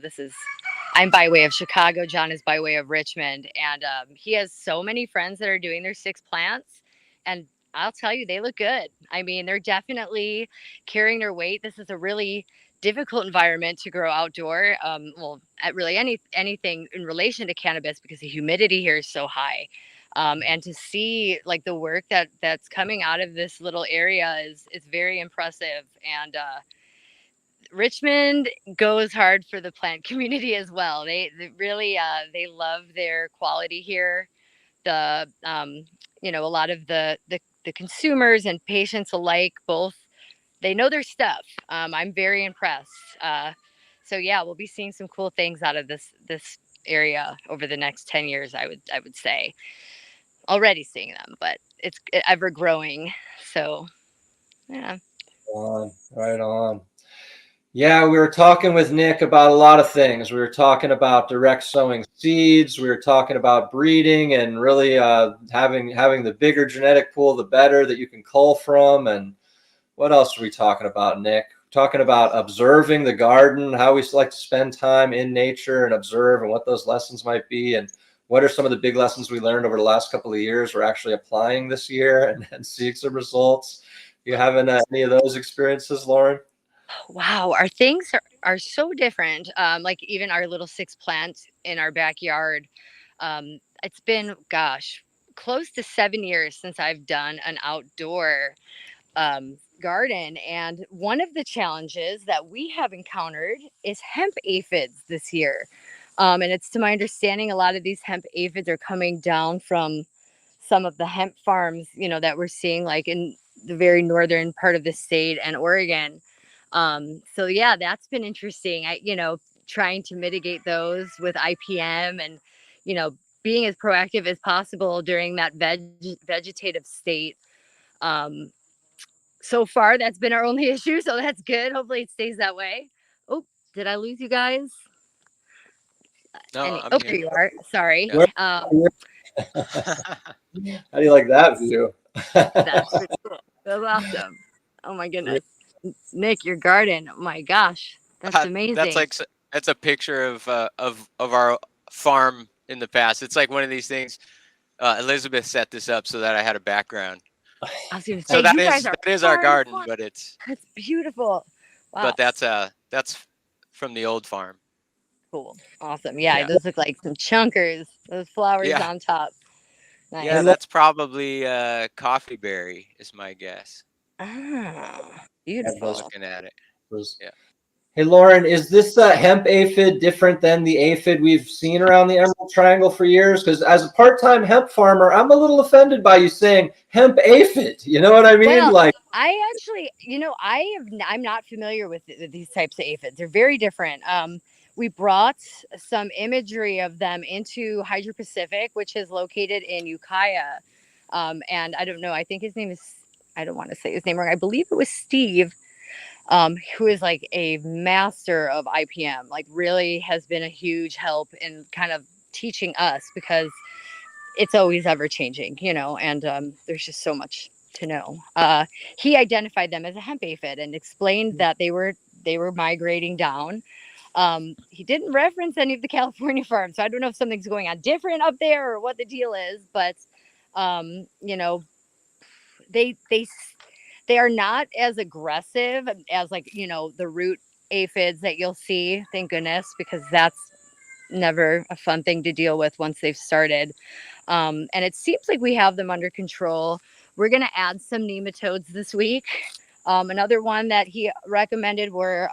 D: I'm by way of Chicago, John is by way of Richmond, and he has so many friends that are doing their 6 plants, and I'll tell you, they look good. I mean, they're definitely carrying their weight. This is a really difficult environment to grow outdoor. Well, at really anything in relation to cannabis, because the humidity here is so high. And to see like the work that's coming out of this little area is very impressive. And Richmond goes hard for the plant community as well. They really they love their quality here. The a lot of the consumers and patients alike, both, they know their stuff. I'm very impressed. So yeah, we'll be seeing some cool things out of this area over the next 10 years. I would say already seeing them, but it's ever growing. So yeah.
A: Right on. Yeah, we were talking with Nick about a lot of things. We were talking about direct sowing seeds. We were talking about breeding and really having the bigger genetic pool, the better that you can cull from. And what else are we talking about, Nick? Talking about observing the garden, how we like to spend time in nature and observe, and what those lessons might be, and what are some of the big lessons we learned over the last couple of years we're actually applying this year and seeing some results. You having any of those experiences, Lauren?
D: Wow, our things are so different. Like even our little 6 plants in our backyard. It's been, gosh, close to 7 years since I've done an outdoor garden. And one of the challenges that we have encountered is hemp aphids this year. And it's to my understanding, a lot of these hemp aphids are coming down from some of the hemp farms, that we're seeing like in the very northern part of the state and Oregon. So yeah, that's been interesting. Trying to mitigate those with IPM and, being as proactive as possible during that vegetative state. So far, that's been our only issue. So that's good. Hopefully it stays that way. Oh, did I lose you guys?
C: No, I'm
D: there
C: here.
D: you are. Sorry.
C: Yeah.
A: How do you like that view?
D: That's pretty cool. That's awesome. Oh my goodness. Nick, your garden. Oh my gosh. That's amazing.
C: That's a picture of our farm in the past. It's like one of these things. Elizabeth set this up so that I had a background.
D: I was gonna say,
C: So that
D: you guys
C: is our garden, but
D: that's beautiful. Wow.
C: But that's from the old farm.
D: Cool. Awesome. Yeah, those look like some chunkers. Those flowers on top. Nice.
C: Yeah, that's probably coffee berry is my guess.
D: Ah, beautiful.
C: Looking at it. Yeah.
A: Hey, Lauren, is this hemp aphid different than the aphid we've seen around the Emerald Triangle for years? Because as a part-time hemp farmer, I'm a little offended by you saying hemp aphid. You know what I mean?
D: Well, I actually, I'm not familiar with these types of aphids. They're very different. We brought some imagery of them into Hydro Pacific, which is located in Ukiah. And I don't know, I think his name is, I don't want to say his name wrong. I believe it was Steve, who is like a master of IPM, like really has been a huge help in kind of teaching us, because it's always ever changing, and there's just so much to know. He identified them as a hemp aphid and explained that they were migrating down. He didn't reference any of the California farms, so I don't know if something's going on different up there or what the deal is, but they are not as aggressive as, like, the root aphids that you'll see, thank goodness, because that's never a fun thing to deal with once they've started. And it seems like we have them under control. We're going to add some nematodes this week. Another one that he recommended were,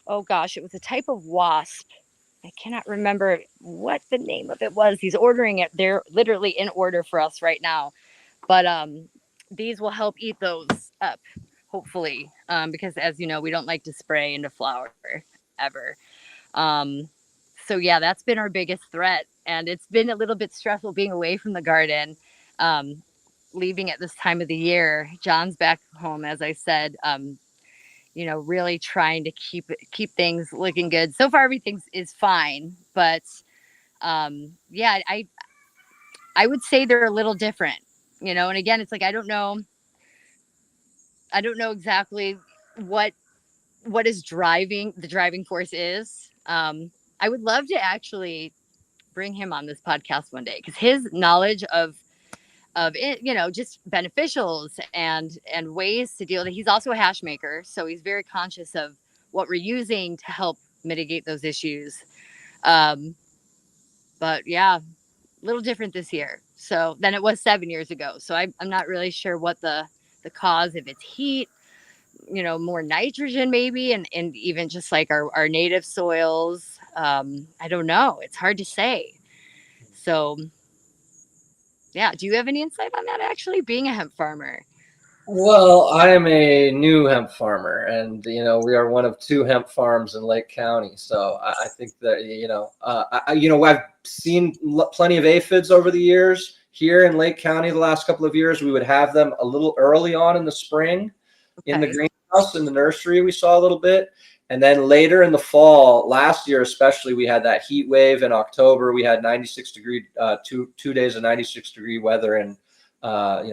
D: oh gosh, it was a type of wasp. I cannot remember what the name of it was. He's ordering it. They're literally in order for us right now. But these will help eat those up, hopefully, because as you know, we don't like to spray into flower ever. So yeah, that's been our biggest threat, and it's been a little bit stressful being away from the garden, leaving at this time of the year. John's back home, as I said. Really trying to keep things looking good. So far, everything is fine, but yeah, I would say they're a little different. And again, it's like I don't know exactly what is the driving force is. I would love to actually bring him on this podcast one day, because his knowledge of it, just beneficials and ways to deal with it. He's also a hash maker, so he's very conscious of what we're using to help mitigate those issues. But yeah, a little different this year so than it was 7 years ago. So I'm not really sure what the cause, if it's heat, more nitrogen maybe, and even just like our native soils. I don't know. It's hard to say. So yeah, do you have any insight on that, actually, being a hemp farmer?
A: Well, I am a new hemp farmer, and we are one of 2 hemp farms in Lake County. So I think that I've seen plenty of aphids over the years here in Lake County. The last couple of years, we would have them a little early on in the spring, in the
D: Okay.
A: greenhouse, in the nursery. We saw a little bit, and then later in the fall, last year especially, we had that heat wave in October. We had 96-degree 2 days of 96-degree weather in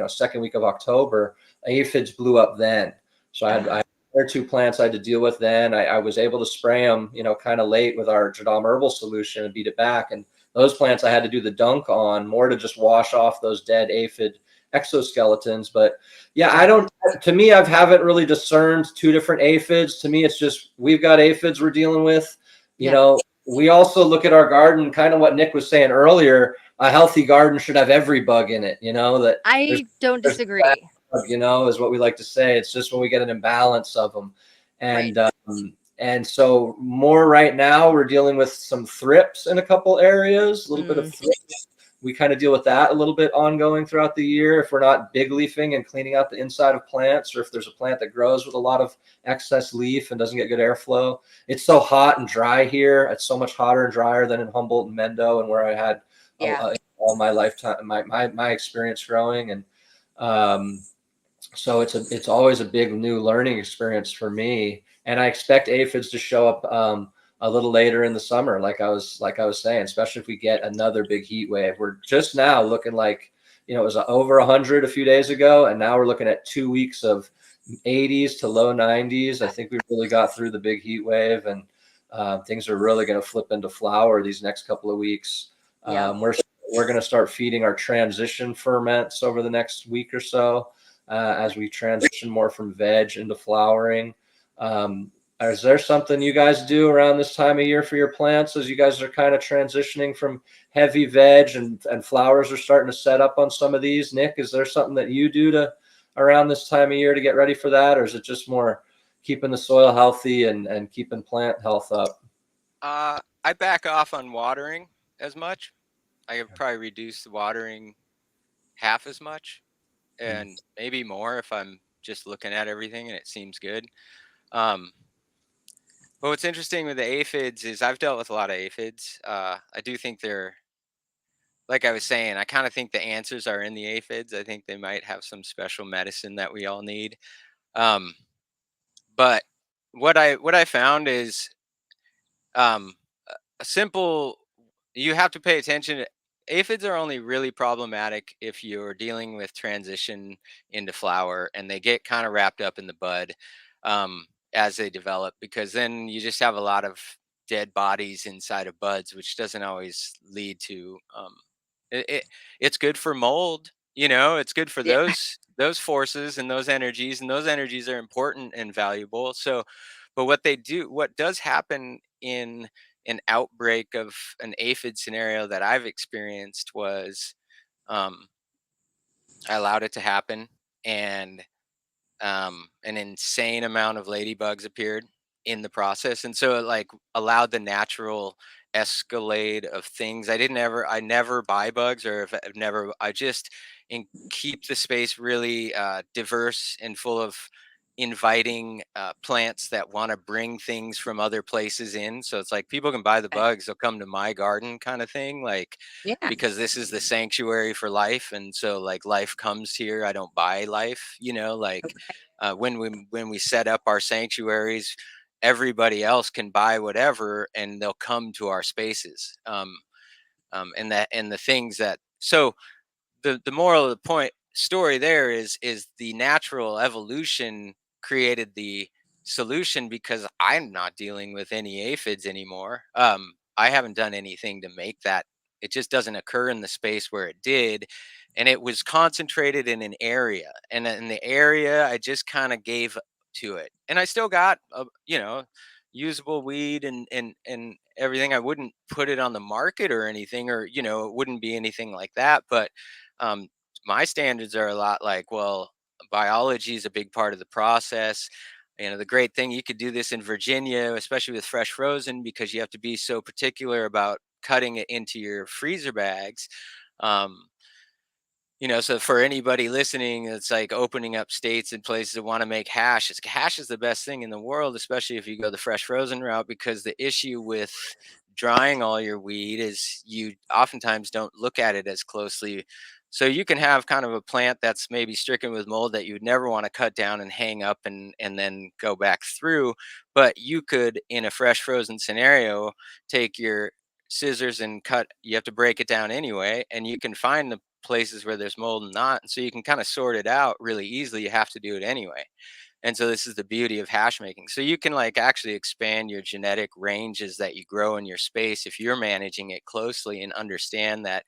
A: second week of October. Aphids blew up then. So I had 1 or 2 plants I had to deal with then. I was able to spray them, kind of late with our Jadam herbal solution and beat it back. And those plants I had to do the dunk on more to just wash off those dead aphid exoskeletons. But yeah, to me, I haven't really discerned 2 different aphids. To me, it's just, we've got aphids we're dealing with. We also look at our garden, kind of what Nick was saying earlier. A healthy garden should have every bug in it, that
D: I don't disagree.
A: is what we like to say. It's just when we get an imbalance of them. And
D: Right.
A: And so more right now, we're dealing with some thrips in a couple areas, a little bit of thrips. We kind of deal with that a little bit ongoing throughout the year. If we're not big leafing and cleaning out the inside of plants, or if there's a plant that grows with a lot of excess leaf and doesn't get good airflow. It's so hot and dry here. It's so much hotter and drier than in Humboldt and Mendo, and where I had all my lifetime, my experience growing. And so it's always a big new learning experience for me. And I expect aphids to show up a little later in the summer, like I was saying, especially if we get another big heat wave. We're just now looking like, it was over 100 a few days ago, and now we're looking at 2 weeks of 80s to low 90s. I think we really got through the big heat wave, and things are really going to flip into flower these next couple of weeks. We're going to start feeding our transition ferments over the next week or so, as we transition more from veg into flowering. Is there something you guys do around this time of year for your plants, as you guys are kind of transitioning from heavy veg and flowers are starting to set up on some of these? Nick, is there something that you do around this time of year to get ready for that? Or is it just more keeping the soil healthy and keeping plant health up?
C: I back off on watering as much. I could probably reduce the watering half as much, and maybe more if I'm just looking at everything and it seems good. But what's interesting with the aphids is I've dealt with a lot of aphids. I do think they're, like I was saying, I kind of think the answers are in the aphids. I think they might have some special medicine that we all need. But what I found is a simple, you have to pay attention. Aphids are only really problematic if you're dealing with transition into flower and they get kind of wrapped up in the bud as they develop, because then you just have a lot of dead bodies inside of buds, which doesn't always lead to it's good for mold, it's good for
D: Yeah.
C: those those forces and those energies are important and valuable. So, but what does happen in an outbreak of an aphid scenario that I've experienced was, um, I allowed it to happen, and an insane amount of ladybugs appeared in the process, and so it like allowed the natural escalade of things. I never buy bugs, or if I've never, I just keep the space really diverse and full of inviting plants that want to bring things from other places in. So it's like people can buy the
D: Okay.
C: bugs, they'll come to my garden kind of thing, like,
D: Yeah.
C: because this is the sanctuary for life, and so like life comes here. I don't buy life, like
D: Okay.
C: when we set up our sanctuaries, everybody else can buy whatever and they'll come to our spaces. And the things that, so the moral of the point story there is the natural evolution created the solution, because I'm not dealing with any aphids anymore. I haven't done anything to make that. It just doesn't occur in the space where it did, and it was concentrated in an area, and in the area I just kind of gave to it, and I still got usable weed and everything. I wouldn't put it on the market or anything, or it wouldn't be anything like that, but um, my standards are a lot like, well, biology is a big part of the process. The great thing, you could do this in Virginia, especially with fresh frozen, because you have to be so particular about cutting it into your freezer bags. Um, so for anybody listening, it's like opening up states and places that want to make hash. Hash is the best thing in the world, especially if you go the fresh frozen route, because the issue with drying all your weed is you oftentimes don't look at it as closely. So you can have kind of a plant that's maybe stricken with mold that you would never want to cut down and hang up and then go back through. But you could, in a fresh frozen scenario, take your scissors and cut. You have to break it down anyway, and you can find the places where there's mold and not, and so you can kind of sort it out really easily. You have to do it anyway. And so this is the beauty of hash making. So you can like actually expand your genetic ranges that you grow in your space if you're managing it closely, and understand that,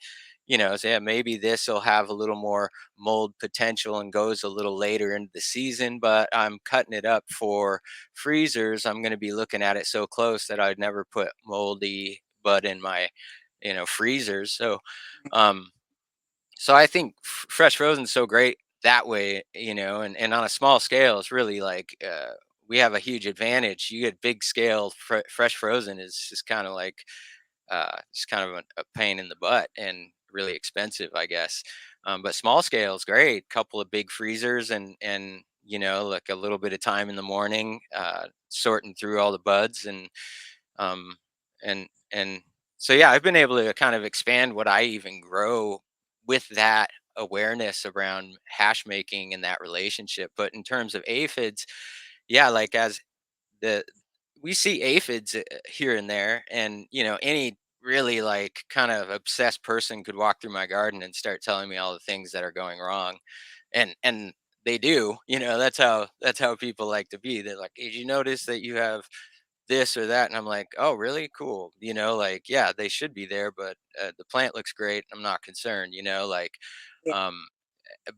C: so yeah, maybe this will have a little more mold potential and goes a little later into the season, but I'm cutting it up for freezers. I'm going to be looking at it so close that I'd never put moldy bud in my, freezers. So I think fresh frozen is so great that way, and on a small scale, it's really like, we have a huge advantage. You get big scale fresh frozen is just kind of like, it's kind of a pain in the butt and really expensive, I guess. But small scale is great. Couple of big freezers, and like a little bit of time in the morning, sorting through all the buds, um, and so yeah, I've been able to kind of expand what I even grow with that awareness around hash making and that relationship. But in terms of aphids, yeah, like as the we see aphids here and there, and any really like kind of obsessed person could walk through my garden and start telling me all the things that are going wrong, and they do. That's how people like to be. They're like, did you notice that you have this or that? And I'm like, oh really, cool. Like, yeah, they should be there, but the plant looks great, I'm not concerned, like.
D: Yeah.
C: Um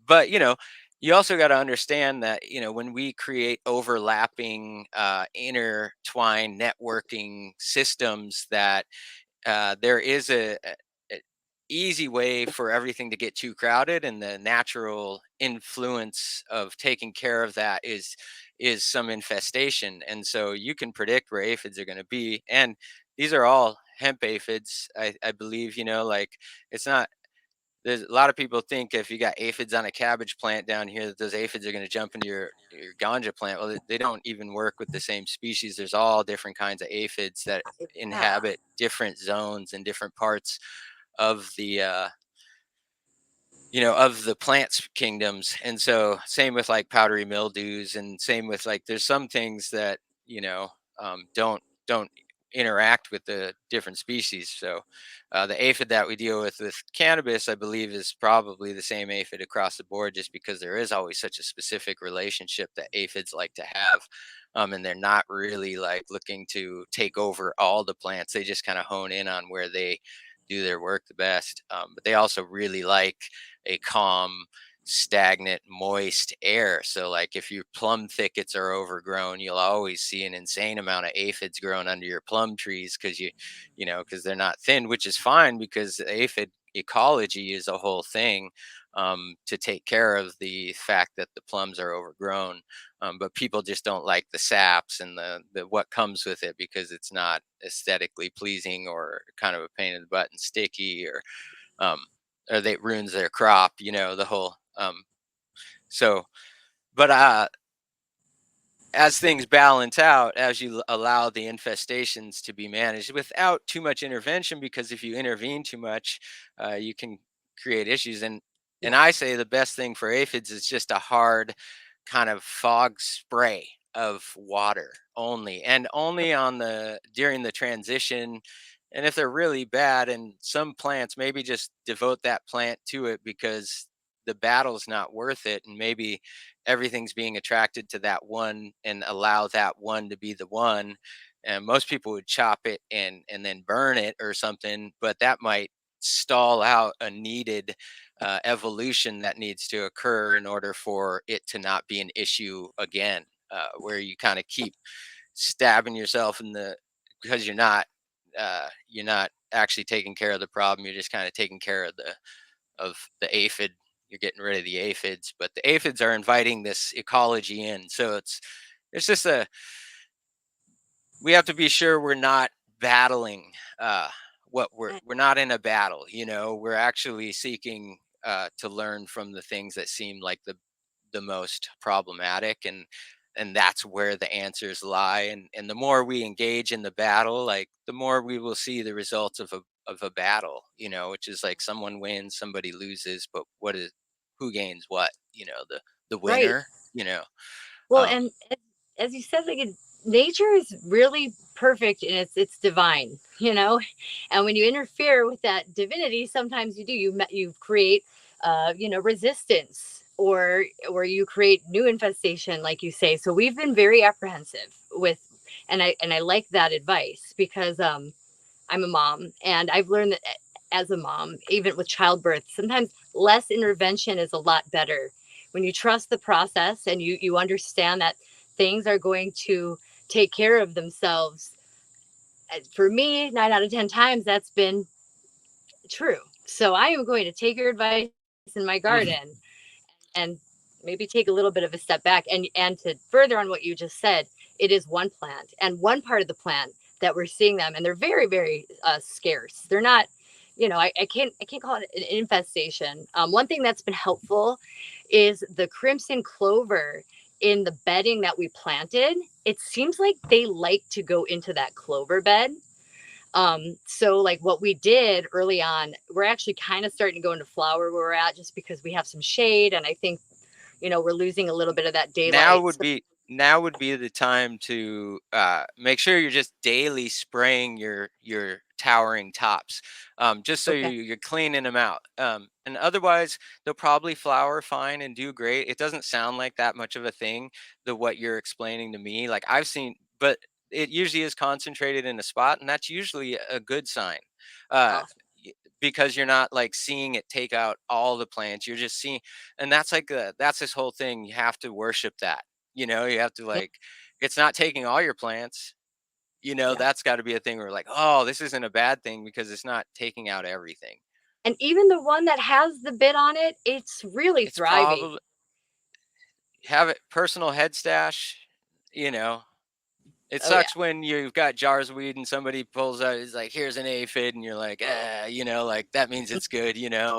C: but you also got to understand that when we create overlapping intertwined networking systems, that there is a easy way for everything to get too crowded, and the natural influence of taking care of that is some infestation. And so you can predict where aphids are going to be, and these are all hemp aphids, I believe. Like, it's not, there's a lot of people think if you got aphids on a cabbage plant down here, that those aphids are going to jump into your ganja plant. Well, they don't even work with the same species. There's all different kinds of aphids that
D: Yeah.
C: inhabit different zones and different parts of the of the plants kingdoms. And so same with like powdery mildews, and same with like, there's some things that don't interact with the different species. So the aphid that we deal with cannabis, I believe, is probably the same aphid across the board, just because there is always such a specific relationship that aphids like to have. And they're not really like looking to take over all the plants. They just kind of hone in on where they do their work the best. But they also really like a calm stagnant, moist air. So like if your plum thickets are overgrown, you'll always see an insane amount of aphids growing under your plum trees because because they're not thinned, which is fine because the aphid ecology is a whole thing to take care of the fact that the plums are overgrown. But people just don't like the saps and the what comes with it because it's not aesthetically pleasing or kind of a pain in the butt and sticky um, or they ruins their crop, the whole so but as things balance out, as you allow the infestations to be managed without too much intervention, because if you intervene too much, you can create issues. And
D: Yeah.
C: I say the best thing for aphids is just a hard kind of fog spray of water only, and only on the during the transition. And if they're really bad, and some plants, maybe just devote that plant to it because the battle's not worth it, and maybe everything's being attracted to that one and allow that one to be the one. And most people would chop it and then burn it or something, but that might stall out a needed evolution that needs to occur in order for it to not be an issue again, where you kind of keep stabbing yourself in the because you're not actually taking care of the problem. You're just kind of taking care of the aphid. You're getting rid of the aphids, but the aphids are inviting this ecology in. So it's just we have to be sure we're not battling what we're not in a battle. We're actually seeking to learn from the things that seem like the most problematic, and that's where the answers lie. And the more we engage in the battle, like the more we will see the results of a battle, which is like someone wins, somebody loses, but who gains what, the
D: Right.
C: winner,
D: Well,
C: um
D: and as you said, like nature is really perfect and it's divine, and when you interfere with that divinity, sometimes you create, resistance, or you create new infestation, like you say. So we've been very apprehensive with, and I like that advice because I'm a mom, and I've learned that as a mom, even with childbirth, sometimes less intervention is a lot better. When you trust the process and you understand that things are going to take care of themselves. For me, 9 out of 10 times, that's been true. So I am going to take your advice in my garden and maybe take a little bit of a step back, and to further on what you just said, it is one plant and one part of the plant that we're seeing them, and they're very, very scarce. They're not, I can't call it an infestation. One thing that's been helpful is the crimson clover in the bedding that we planted. It seems like they like to go into that clover bed. So like what we did early on, we're actually kind of starting to go into flower where we're at, just because we have some shade, and I think, we're losing a little bit of that
C: now
D: daylight.
C: would
D: So,
C: be the time to make sure you're just daily spraying your towering tops, just so
D: okay.
C: you're cleaning them out, and otherwise they'll probably flower fine and do great. It doesn't sound like that much of a thing, what you're explaining to me. Like I've seen, but it usually is concentrated in a spot, and that's usually a good sign. uh,
D: Awesome.
C: because you're not like seeing it take out all the plants. You're just seeing, and that's like that's this whole thing. You have to worship that. You have to
D: Yeah.
C: like, it's not taking all your plants.
D: Yeah.
C: That's got to be a thing where like, oh, this isn't a bad thing because it's not taking out everything.
D: And even the one that has the bit on it, it's really
C: It's
D: thriving.
C: probably have it personal head stash. You know, It
D: Oh yeah.
C: sucks when you've got jars of weed and somebody pulls out, it's like, here's an aphid, and you're like, like that means it's good,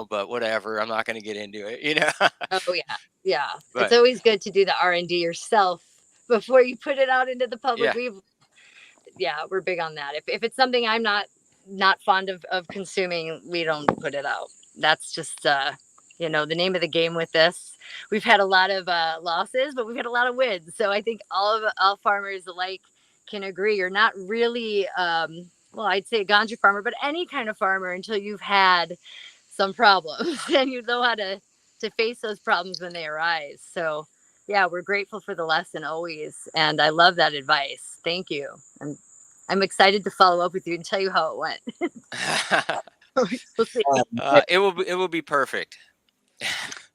C: but whatever. I'm not going to get into it.
D: Oh yeah. Yeah. It's
C: But
D: always good to do the R&D yourself before you put it out into the public.
C: yeah,
D: We're big on that. If it's something I'm not fond of consuming, we don't put it out. That's just the name of the game with this. We've had a lot of losses, but we've had a lot of wins. So I think all farmers alike can agree, you're not really well, I'd say a ganja farmer, but any kind of farmer until you've had some problems and you know how to face those problems when they arise. So yeah, we're grateful for the lesson always, and I love that advice. Thank you. I'm excited to follow up with you and tell you how it went. We'll see.
C: it will be perfect.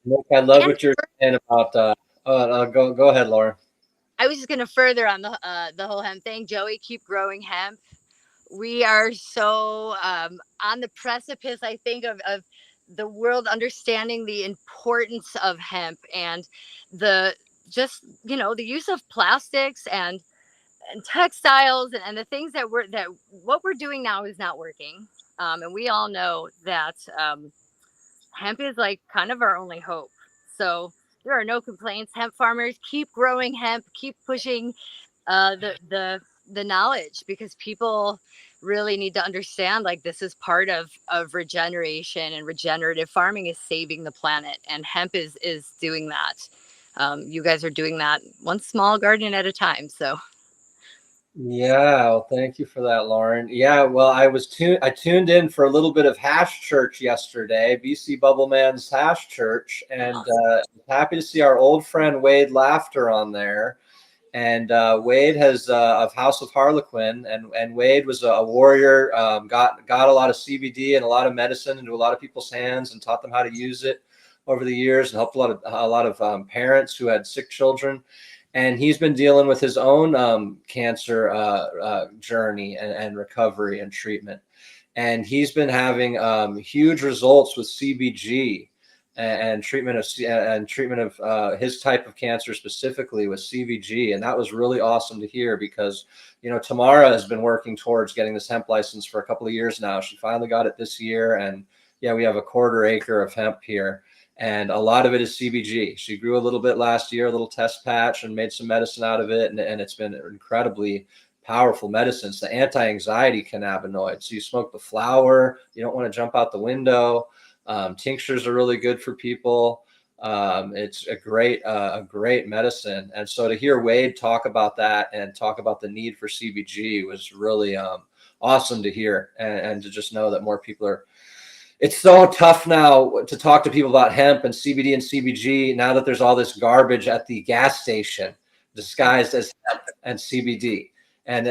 A: Nick, I love
D: And
A: what you're saying about. Go ahead, Laura.
D: I was just going to further on the whole hemp thing. Joey, keep growing hemp. We are so on the precipice, I think, of the world understanding the importance of hemp and the just, the use of plastics and textiles and the things that what we're doing now is not working. And we all know that hemp is like kind of our only hope. So there are no complaints. Hemp farmers, keep growing hemp, keep pushing the knowledge, because people really need to understand, like, this is part of regeneration, and regenerative farming is saving the planet, and hemp is doing that. You guys are doing that one small garden at a time. So
A: Yeah, well, thank you for that, Lauren. Yeah, well, I tuned in for a little bit of Hash Church yesterday, BC Bubbleman's Hash Church, and happy to see our old friend Wade Laughter on there. And Wade has of House of Harlequin, and Wade was a warrior, got a lot of CBD and a lot of medicine into a lot of people's hands and taught them how to use it over the years, and helped a lot of parents who had sick children. And he's been dealing with his own cancer journey and recovery and treatment. And he's been having huge results with CBG and treatment of his type of cancer, specifically with CBG. And that was really awesome to hear, because, Tamara has been working towards getting this hemp license for a couple of years now. She finally got it this year. And yeah, we have a 1/4 acre of hemp here. And a lot of it is CBG. She grew a little bit last year, a little test patch, and made some medicine out of it. And it's been incredibly powerful medicines, the anti-anxiety cannabinoids. So you smoke the flower, you don't want to jump out the window. Tinctures are really good for people. It's a great medicine. And so to hear Wade talk about that and talk about the need for CBG was really awesome to hear, and to just know that more people are. It's so tough now to talk to people about hemp and CBD and CBG now that there's all this garbage at the gas station disguised as hemp and CBD, and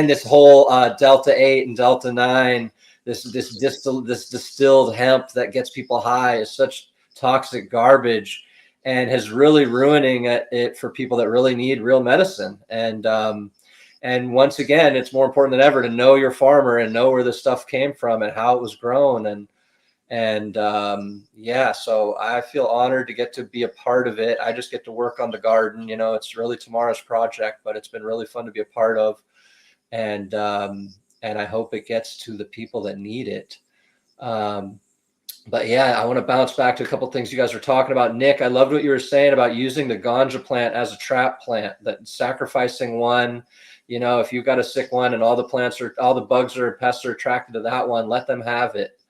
A: this whole Delta 8 and Delta 9, this distilled hemp that gets people high is such toxic garbage, and is really ruining it for people that really need real medicine. And once again, it's more important than ever to know your farmer and know where this stuff came from and how it was grown. Yeah, so I feel honored to get to be a part of it. I just get to work on the garden. It's really tomorrow's project, but it's been really fun to be a part of. And I hope it gets to the people that need it. But yeah, I want to bounce back to a couple of things you guys were talking about. Nick, I loved what you were saying about using the ganja plant as a trap plant, that sacrificing one, if you've got a sick one and all the bugs or pests are attracted to that one, let them have it.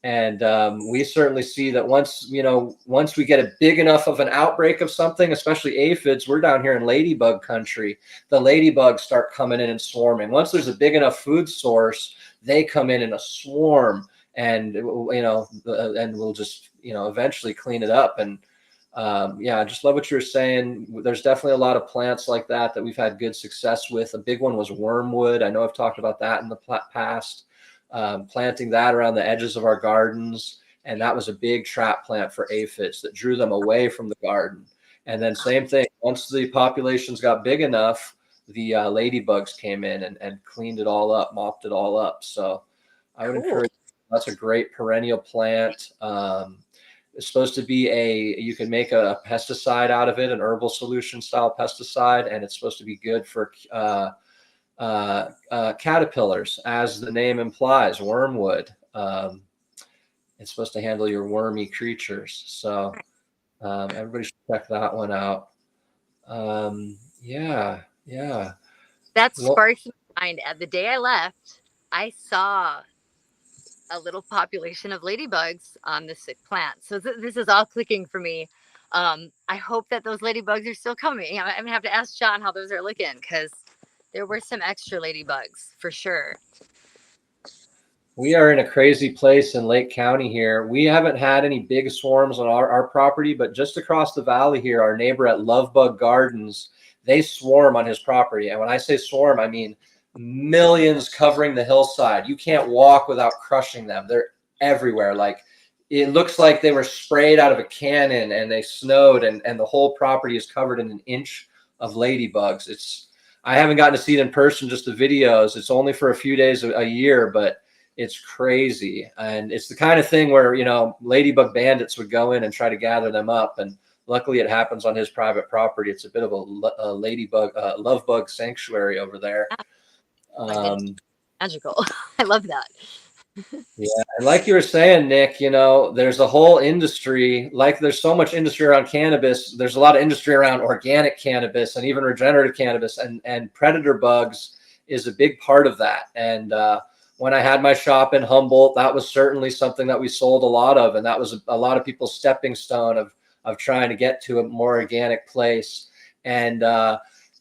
A: And we certainly see that once we get a big enough of an outbreak of something, especially aphids, we're down here in ladybug country, the ladybugs start coming in and swarming. Once there's a big enough food source, they come in a swarm, and and we'll just eventually clean it up. And yeah, I just love what you're saying. There's definitely a lot of plants like that we've had good success with. A big one was wormwood. I know I've talked about that in the past. Planting that around the edges of our gardens, and that was a big trap plant for aphids that drew them away from the garden. And then same thing, once the populations got big enough, the ladybugs came in and cleaned it all up, mopped it all up. So I would encourage, that's a great perennial plant. It's supposed to be you can make a pesticide out of it, an herbal solution style pesticide, and it's supposed to be good for caterpillars, as the name implies, wormwood. It's supposed to handle your wormy creatures. So everybody should check that one out. Yeah.
D: that sparks my mind. At the day I left, I saw a little population of ladybugs on the sick plant. So this is all clicking for me. I hope that those ladybugs are still coming. I'm gonna have to ask John how those are looking, because there were some extra ladybugs for sure.
A: We are in a crazy place in Lake County here. We haven't had any big swarms on our property, but just across the valley here, our neighbor at Lovebug Gardens, they swarm on his property. And when I say swarm, I mean millions covering the hillside. You can't walk without crushing them. They're everywhere. Like it looks like they were sprayed out of a cannon and they snowed, and the whole property is covered in an inch of ladybugs. I haven't gotten to see it in person, just the videos. It's only for a few days a year, but it's crazy. And it's the kind of thing where, you know, ladybug bandits would go in and try to gather them up. And luckily it happens on his private property. It's a bit of a ladybug, love bug sanctuary over there.
D: Magical. I love that.
A: Yeah, and like you were saying, Nick, you know, there's a whole industry, like there's so much industry around cannabis. There's a lot of industry around organic cannabis and even regenerative cannabis, and predator bugs is a big part of that. And when I had my shop in Humboldt, that was certainly something that we sold a lot of, and that was a lot of people's stepping stone of trying to get to a more organic place. And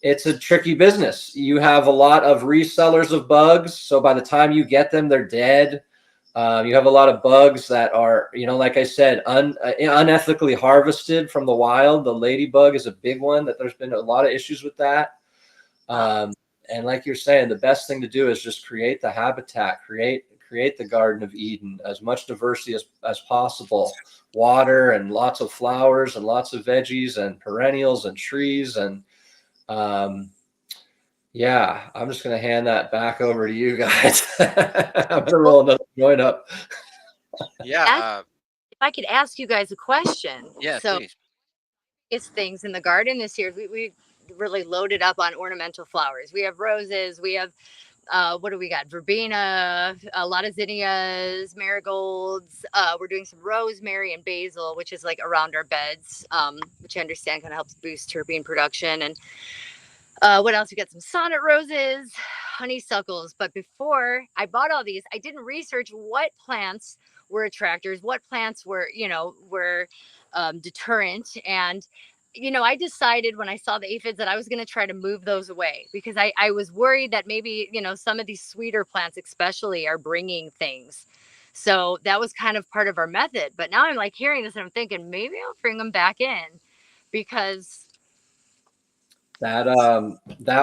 A: it's a tricky business. You have a lot of resellers of bugs. So by the time you get them, they're dead. You have a lot of bugs that are, you know, like I said, unethically harvested from the wild. The ladybug is a big one that there's been a lot of issues with that. And like you're saying, the best thing to do is just create the habitat, create the Garden of Eden, as much diversity as possible, water and lots of flowers and lots of veggies and perennials and trees. And yeah, I'm just going to hand that back over to you guys. I'm going to roll another joint up.
C: Yeah.
D: If I could ask you guys a question.
C: Yeah,
D: so
C: please.
D: It's things in the garden this year. We really loaded up on ornamental flowers. We have roses. We have what do we got? Verbena, a lot of zinnias, marigolds. We're doing some rosemary and basil, which is like around our beds, which I understand kind of helps boost terpene production. And what else? We got some sonnet roses, honeysuckles. But before I bought all these, I didn't research what plants were attractors, what plants were, were deterrent. And I decided when I saw the aphids that I was going to try to move those away, because I was worried that maybe, some of these sweeter plants especially are bringing things. So that was kind of part of our method. But now I'm like hearing this and I'm thinking maybe I'll bring them back in, because
A: that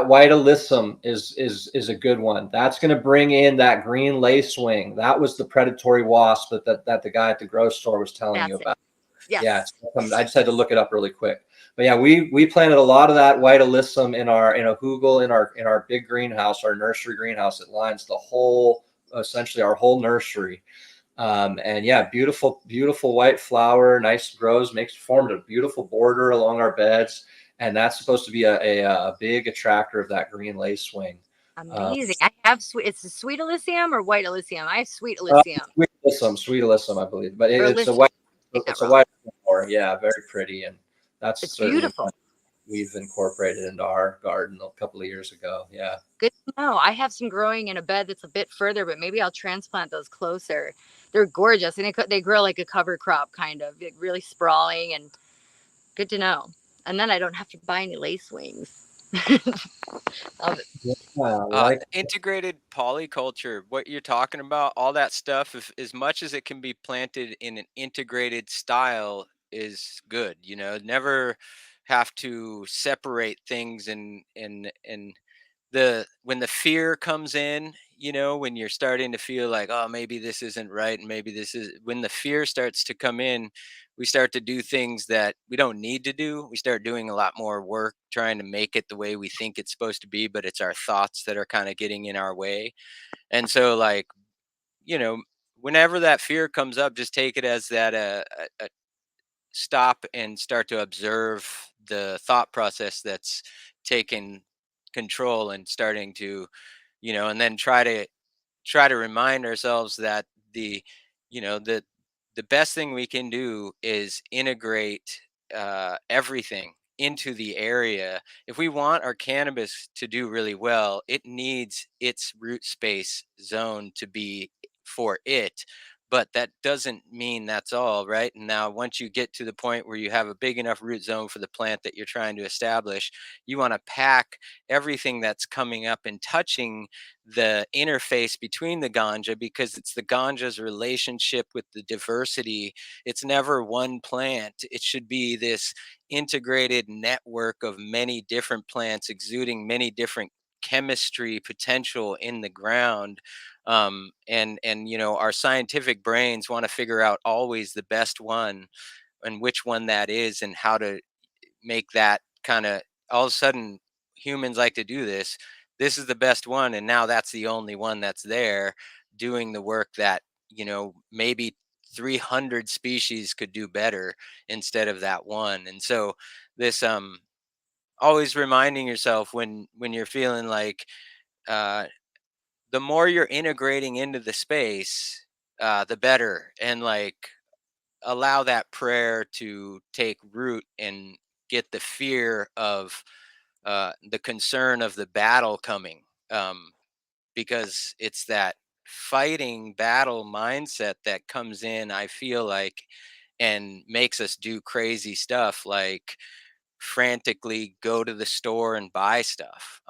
A: white alyssum is a good one. That's going to bring in that green lacewing. That was the predatory wasp that the guy at the grocery store was telling you about.
D: Yes.
A: Yeah, I just had to look it up really quick. But yeah, we planted a lot of that white alyssum in a hugel in our big greenhouse, our nursery greenhouse. It lines essentially our whole nursery. And yeah, beautiful white flower, nice grows, formed a beautiful border along our beds. And that's supposed to be a big attractor of that green lacewing.
D: Amazing. I have it's a sweet alyssium or white alyssium. I have sweet alyssium.
A: Sweet alyssum, I believe. But it's a white. It's a white flower. Yeah, very pretty, and that's
D: beautiful.
A: We've incorporated into our garden a couple of years ago. Yeah.
D: Good to know. I have some growing in a bed that's a bit further, but maybe I'll transplant those closer. They're gorgeous, and they grow like a cover crop, kind of really sprawling, and good to know. And then I don't have to buy any lacewings. Love it.
A: Yeah,
C: integrated polyculture, what you're talking about, all that stuff, if as much as it can be planted in an integrated style is good. Never have to separate things, and when the fear comes in, when you're starting to feel like, oh, maybe this isn't right, and maybe this is, when the fear starts to come in, we start to do things that we don't need to do. We start doing a lot more work trying to make it the way we think it's supposed to be, but it's our thoughts that are kind of getting in our way. And so, like, whenever that fear comes up, just take it as that a stop and start to observe the thought process that's taking control and starting to, and then try to remind ourselves that the you know the best thing we can do is integrate everything into the area. If we want our cannabis to do really well, it needs its root space zone to be for it. But that doesn't mean that's all, right? And now, once you get to the point where you have a big enough root zone for the plant that you're trying to establish, you want to pack everything that's coming up and touching the interface between the ganja, because it's the ganja's relationship with the diversity. It's never one plant. It should be this integrated network of many different plants exuding many different chemistry potential in the ground. And our scientific brains want to figure out always the best one and which one that is, and how to make that kind of, all of a sudden humans like to do this is the best one, and now that's the only one that's there doing the work that maybe 300 species could do better instead of that one. And so this always reminding yourself when you're feeling like uh the more you're integrating into the space, the better. And like, allow that prayer to take root and get the fear of the concern of the battle coming, because it's that fighting battle mindset that comes in, I feel like, and makes us do crazy stuff like frantically go to the store and buy stuff.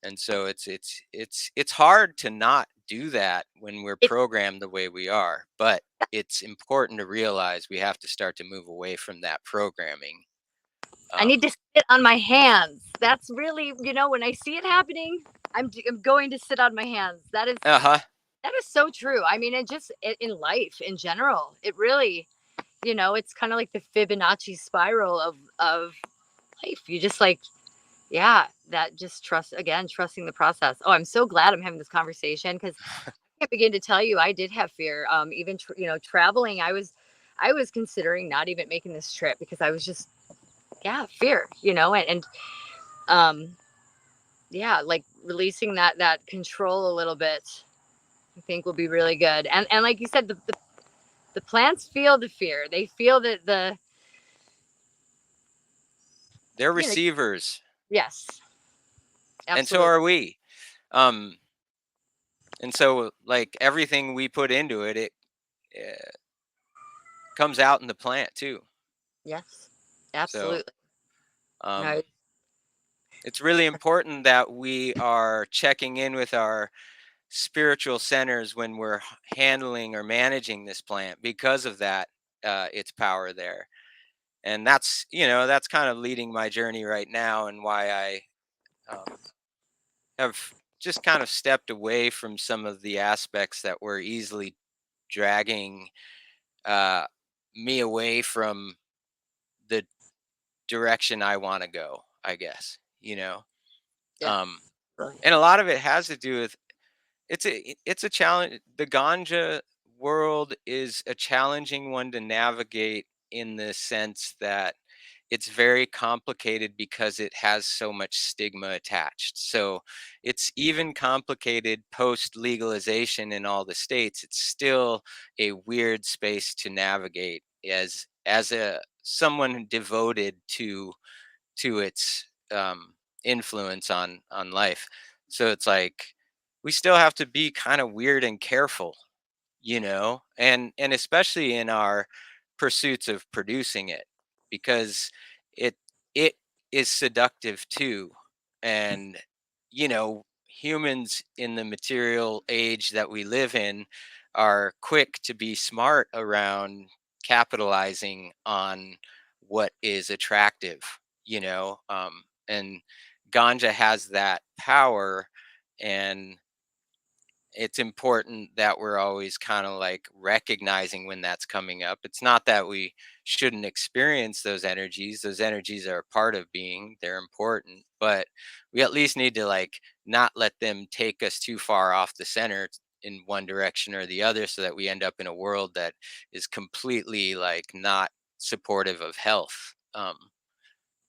C: And so it's hard to not do that when we're
D: It,
C: programmed the way we are, but it's important to realize we have to start to move away from that programming.
D: I need to sit on my hands. That's really, when I see it happening, I'm going to sit on my hands.
C: Uh-huh.
D: That is so true. I mean, in life in general, it really, it's kind of like the Fibonacci spiral of life. You just like, yeah, that just trusting the process. Oh, I'm so glad I'm having this conversation, because I can't begin to tell you, I did have fear. Even traveling, I was considering not even making this trip, because I was just, yeah, fear, and yeah, like releasing that control a little bit, I think will be really good. And like you said, the plants feel the fear. They feel that
C: They're receivers.
D: Yes, absolutely.
C: And so are we. Um, and so like everything we put into it, it comes out in the plant too.
D: Yes,
C: So
D: absolutely. No.
C: it's really important that we are checking in with our spiritual centers when we're handling or managing this plant, because of that, its power there. And that's kind of leading my journey right now, and why I have just kind of stepped away from some of the aspects that were easily dragging uh, me away from the direction I want to go, I guess.
D: Yeah.
C: um, and a lot of it has to do with, it's a challenge. The ganja world is a challenging one to navigate, in the sense that it's very complicated because it has so much stigma attached. So it's even complicated post legalization in all the states. It's still a weird space to navigate as a someone devoted to its influence on life. So it's like we still have to be kind of weird and careful, and especially in our pursuits of producing it, because it it is seductive too. And humans in the material age that we live in are quick to be smart around capitalizing on what is attractive, and ganja has that power. And it's important that we're always kind of like recognizing when that's coming up. It's not that we shouldn't experience those energies. Those energies are a part of being, they're important, but we at least need to like not let them take us too far off the center in one direction or the other, so that we end up in a world that is completely like not supportive of health.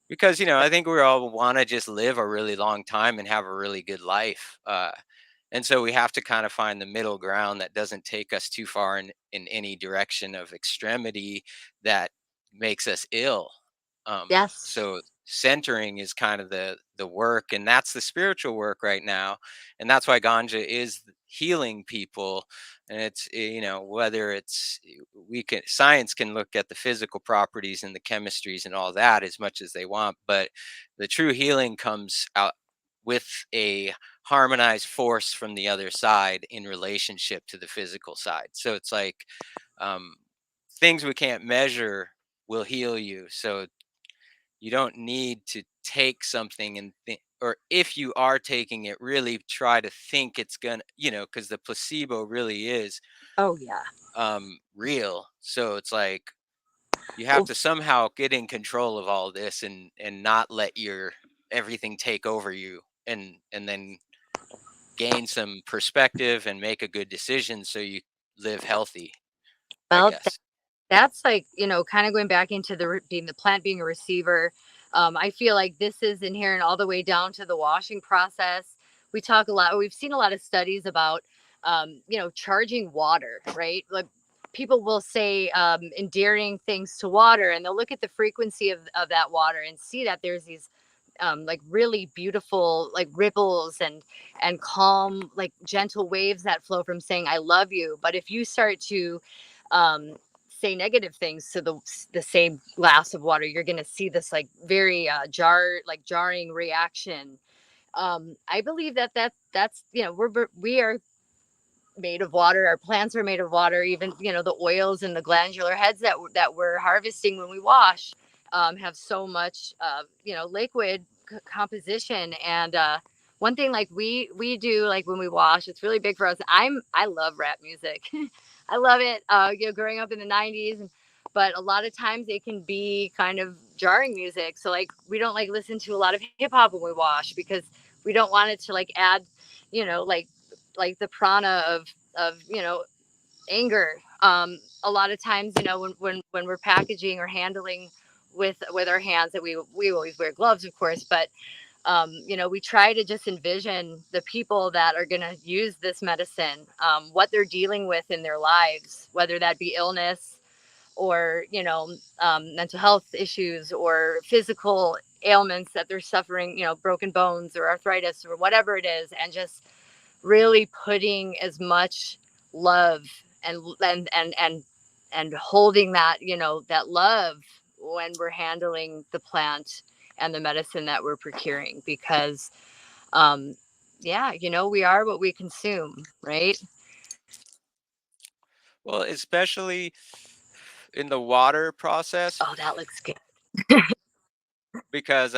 C: Because I think we all want to just live a really long time and have a really good life. And so we have to kind of find the middle ground that doesn't take us too far in any direction of extremity that makes us ill.
D: Yes.
C: So centering is kind of the work, and that's the spiritual work right now. And that's why ganja is healing people. And it's whether it's, we can, science can look at the physical properties and the chemistries and all that as much as they want, but the true healing comes out with a harmonized force from the other side in relationship to the physical side. So it's like, um, things we can't measure will heal you. So you don't need to take something or if you are taking it, really try to think it's gonna, because the placebo really is
D: Oh yeah.
C: real. So it's like you have
D: Well,
C: to somehow get in control of all this and not let your everything take over you, and then gain some perspective and make a good decision so you live healthy, I
D: well,
C: guess.
D: that's like, kind of going back into being the plant being a receiver. I feel like this is inherent all the way down to the washing process. We've seen a lot of studies about, charging water, right? Like people will say endearing things to water, and they'll look at the frequency of that water and see that there's these like really beautiful like ripples and calm like gentle waves that flow from saying I love you. But if you start to um, say negative things to the same glass of water, you're going to see this like very jarring reaction. I believe that's we are made of water. Our plants are made of water. Even the oils and the glandular heads that we're harvesting when we wash have so much liquid composition. And one thing like we do like when we wash, it's really big for us. I love rap music. I love it. Growing up in the '90s, but a lot of times it can be kind of jarring music. So like we don't like listen to a lot of hip hop when we wash because we don't want it to like add, like the prana of anger. A lot of times, when we're packaging or handling with our hands, that we always wear gloves, of course, but we try to just envision the people that are going to use this medicine, what they're dealing with in their lives, whether that be illness or mental health issues or physical ailments that they're suffering, broken bones or arthritis or whatever it is, and just really putting as much love and holding that that love when we're handling the plant and the medicine that we're procuring, because yeah, we are what we consume, right?
C: Well, especially in the water process,
D: Oh, that looks good.
C: because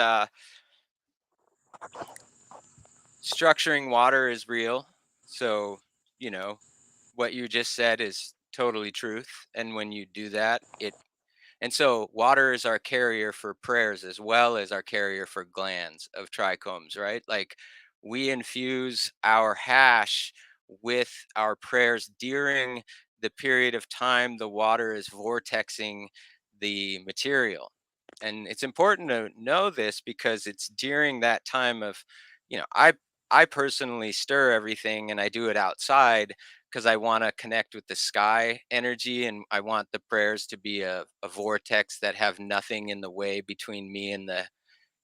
C: structuring water is real. So, what you just said is totally truth. And when you do that, and so water is our carrier for prayers as well as our carrier for glands of trichomes, right? Like we infuse our hash with our prayers during the period of time the water is vortexing the material. And it's important to know this because it's during that time of, you know, I I personally stir everything and I do it outside because I want to connect with the sky energy, and I want the prayers to be a vortex that have nothing in the way between me and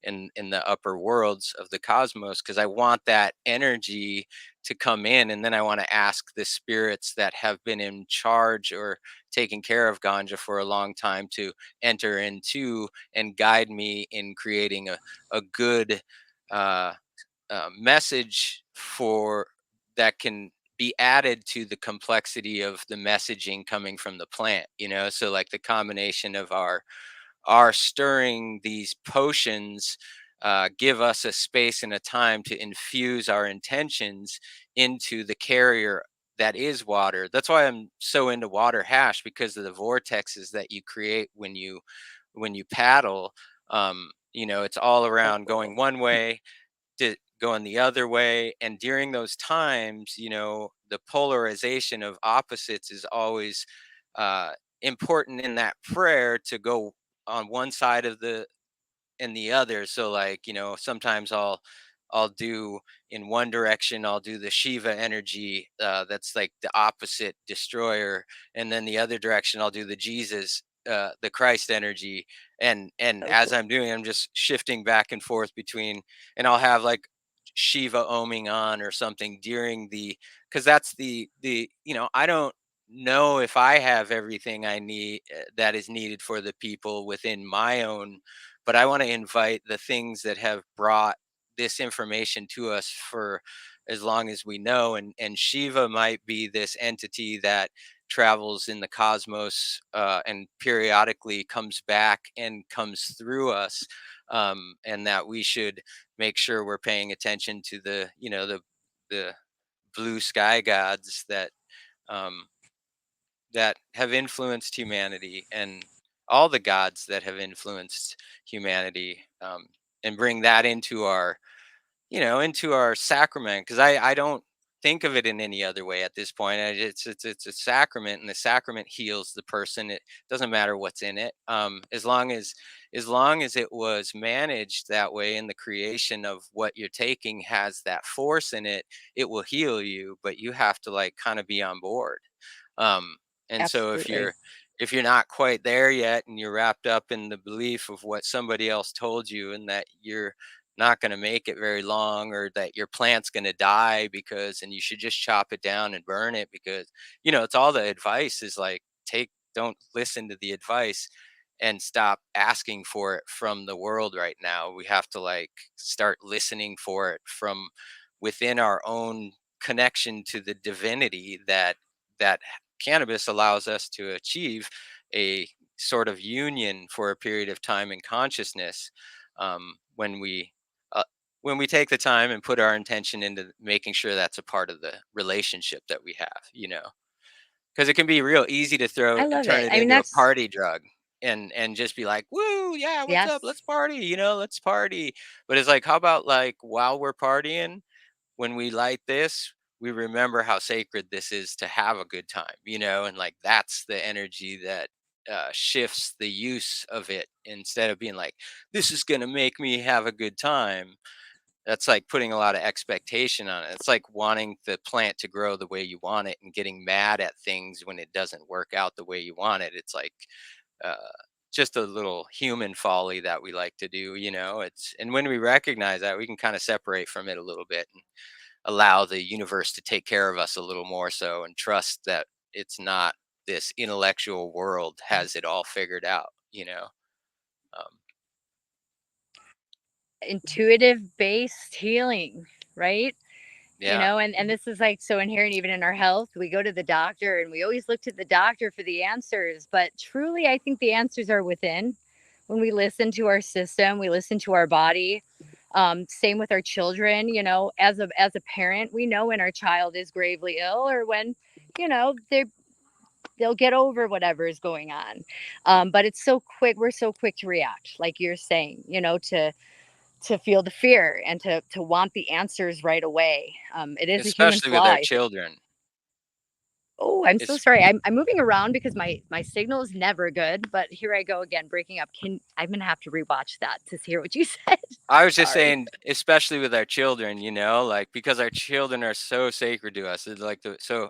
C: in the upper worlds of the cosmos, because I want that energy to come in, and then I want to ask the spirits that have been in charge or taking care of ganja for a long time to enter into and guide me in creating a good uh, message for that can be added to the complexity of the messaging coming from the plant, so like the combination of our stirring these potions give us a space and a time to infuse our intentions into the carrier that is water. That's why I'm so into water hash, because of the vortexes that you create when you paddle. It's all around going one way to going the other way, and during those times, the polarization of opposites is always uh, important in that prayer to go on one side of the and the other. So like, sometimes I'll do in one direction, I'll do the Shiva energy, that's like the opposite destroyer, and then the other direction I'll do the Jesus, the Christ energy. And as
D: Okay.
C: I'm doing, I'm just shifting back and forth between, and I'll have like Shiva oming on or something during the, because that's the I don't know if I have everything I need, that is needed for the people within my own, but I want to invite the things that have brought this information to us for as long as we know. And Shiva might be this entity that travels in the cosmos, and periodically comes back and comes through us. and that we should make sure we're paying attention to the, the blue sky gods um, that have influenced humanity, and all the gods that have influenced humanity, and bring that into our, into our sacrament, because I don't think of it in any other way at this point. It's a sacrament, and the sacrament heals the person. It doesn't matter what's in it, as long as it was managed that way, and the creation of what you're taking has that force in it, it will heal you. But you have to like kind of be on board. um and so
D: Absolutely.
C: if you're not quite there yet, and you're wrapped up in the belief of what somebody else told you, and that you're not going to make it very long, or that your plant's going to die because, and you should just chop it down and burn it because, it's all the advice is like, don't listen to the advice, and stop asking for it from the world right now. We have to like start listening for it from within our own connection to the divinity that cannabis allows us to achieve a sort of union for a period of time in consciousness, when uh, we take the time and put our intention into making sure that's a part of the relationship that we have, because it can be real easy to
D: I love
C: turn
D: it.
C: it
D: I mean,
C: into a
D: that's
C: party drug, and just be like, woo, yeah, what's up,
D: yes.
C: let's party, let's party. But it's like, how about like while we're partying, when we light this, we remember how sacred this is to have a good time, and like that's the energy that shifts the use of it, instead of being like, this is going to make me have a good time. That's like putting a lot of expectation on it. It's like wanting the plant to grow the way you want it and getting mad at things when it doesn't work out the way you want it. It's like uh, just a little human folly that we like to do, and when we recognize that, we can kind of separate from it a little bit, allow the universe to take care of us a little more so, and trust that it's not this intellectual world has it all figured out. um,
D: Intuitive based healing, right?
C: yeah.
D: And this is like so inherent even in our health. We go to the doctor and we always look to the doctor for the answers, but truly I think the answers are within. When we listen to our system, we listen to our body. Same with our children. As a parent, we know when our child is gravely ill, or when they'll get over whatever is going on. But it's so quick. We're so quick to react, like you're saying, to feel the fear and to want the answers right away. It is a human
C: Especially with
D: flaw,
C: our
D: I think.
C: children.
D: Oh, I'm so
C: It's
D: sorry. I'm moving around because my signal is never good. But here I go again, breaking up. I'm gonna have to rewatch that to hear what you said.
C: I was just
D: Sorry.
C: saying, especially with our children, like, because our children are so sacred to us. It's like so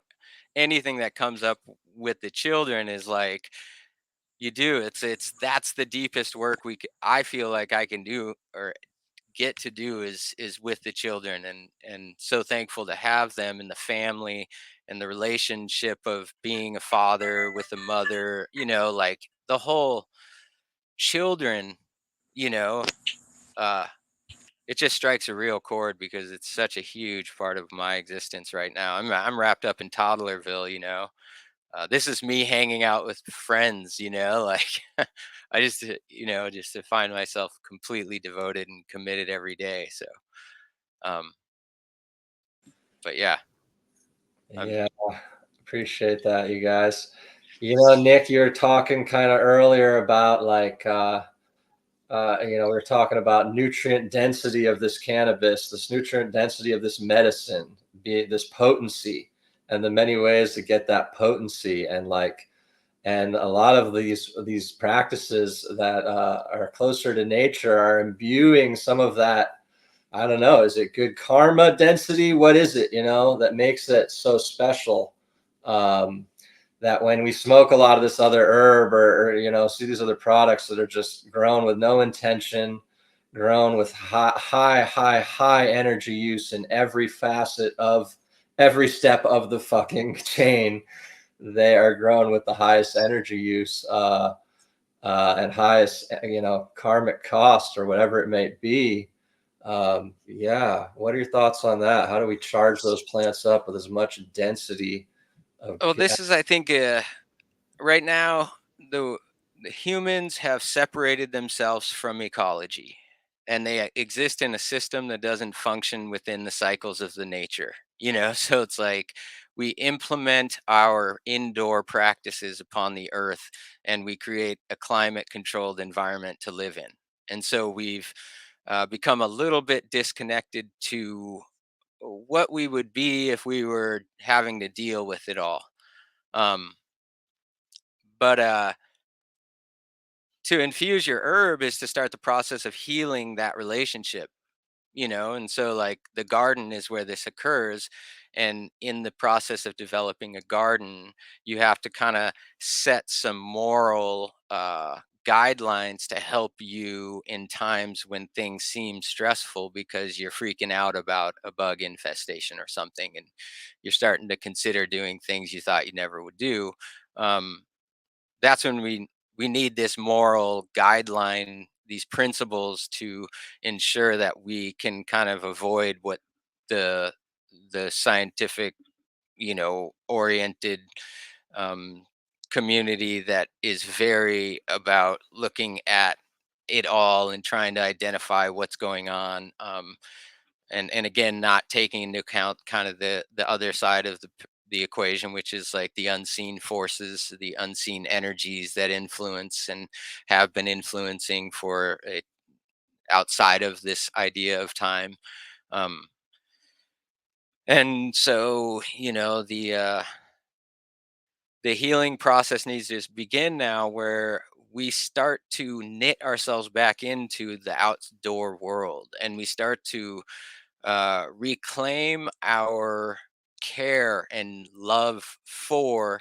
C: anything that comes up with the children is like, it's that's the deepest work I feel like I can do, or get to do, is with the children, and so thankful to have them in the family, and the relationship of being a father with a mother, like the whole children, you know uh it just strikes a real chord, because it's such a huge part of my existence right now. I'm wrapped up in toddlerville. This is me hanging out with friends, like I just, just to find myself completely devoted and committed every day. So, um, but yeah, I'm,
A: Yeah, appreciate that, you guys. Nick, you were talking kind of earlier about like we were talking about nutrient density of this cannabis, this nutrient density of this medicine, be this potency, and the many ways to get that potency, and a lot of these practices that are closer to nature are imbuing some of that. I don't know. Is it good karma density? What is it, that makes it so special? Um, that when we smoke a lot of this other herb, or see these other products that are just grown with no intention, grown with high energy use in every facet of every step of the fucking chain, they are grown with the highest energy use and highest, karmic cost, or whatever it may be. Yeah. What are your thoughts on that? How do we charge those plants up with as much density of?
C: oh, this is, I think, right now, the humans have separated themselves from ecology. and they exist in a system that doesn't function within the cycles of the nature, you know. So it's like we implement our indoor practices upon the earth, and we create a climate controlled environment to live in. And so we've become a little bit disconnected to what we would be if we were having to deal with it all. Um, but to infuse your herb is to start the process of healing that relationship, you know. And so like the garden is where this occurs, and in the process of developing a garden, you have to kind of set some moral guidelines to help you in times when things seem stressful because you're freaking out about a bug infestation or something, and you're starting to consider doing things you thought you never would do. um, that's when we need this moral guideline, these principles to ensure that we can kind of avoid what the the scientific, you know, oriented um, community that is very about looking at it all and trying to identify what's going on. And again, not taking into account kind of the other side of the equation, which is like the unseen forces, the unseen energies that influence and have been influencing for outside of this idea of time. um and so, you know, the healing process needs to begin now, where we start to knit ourselves back into the outdoor world, and we start to reclaim our care and love for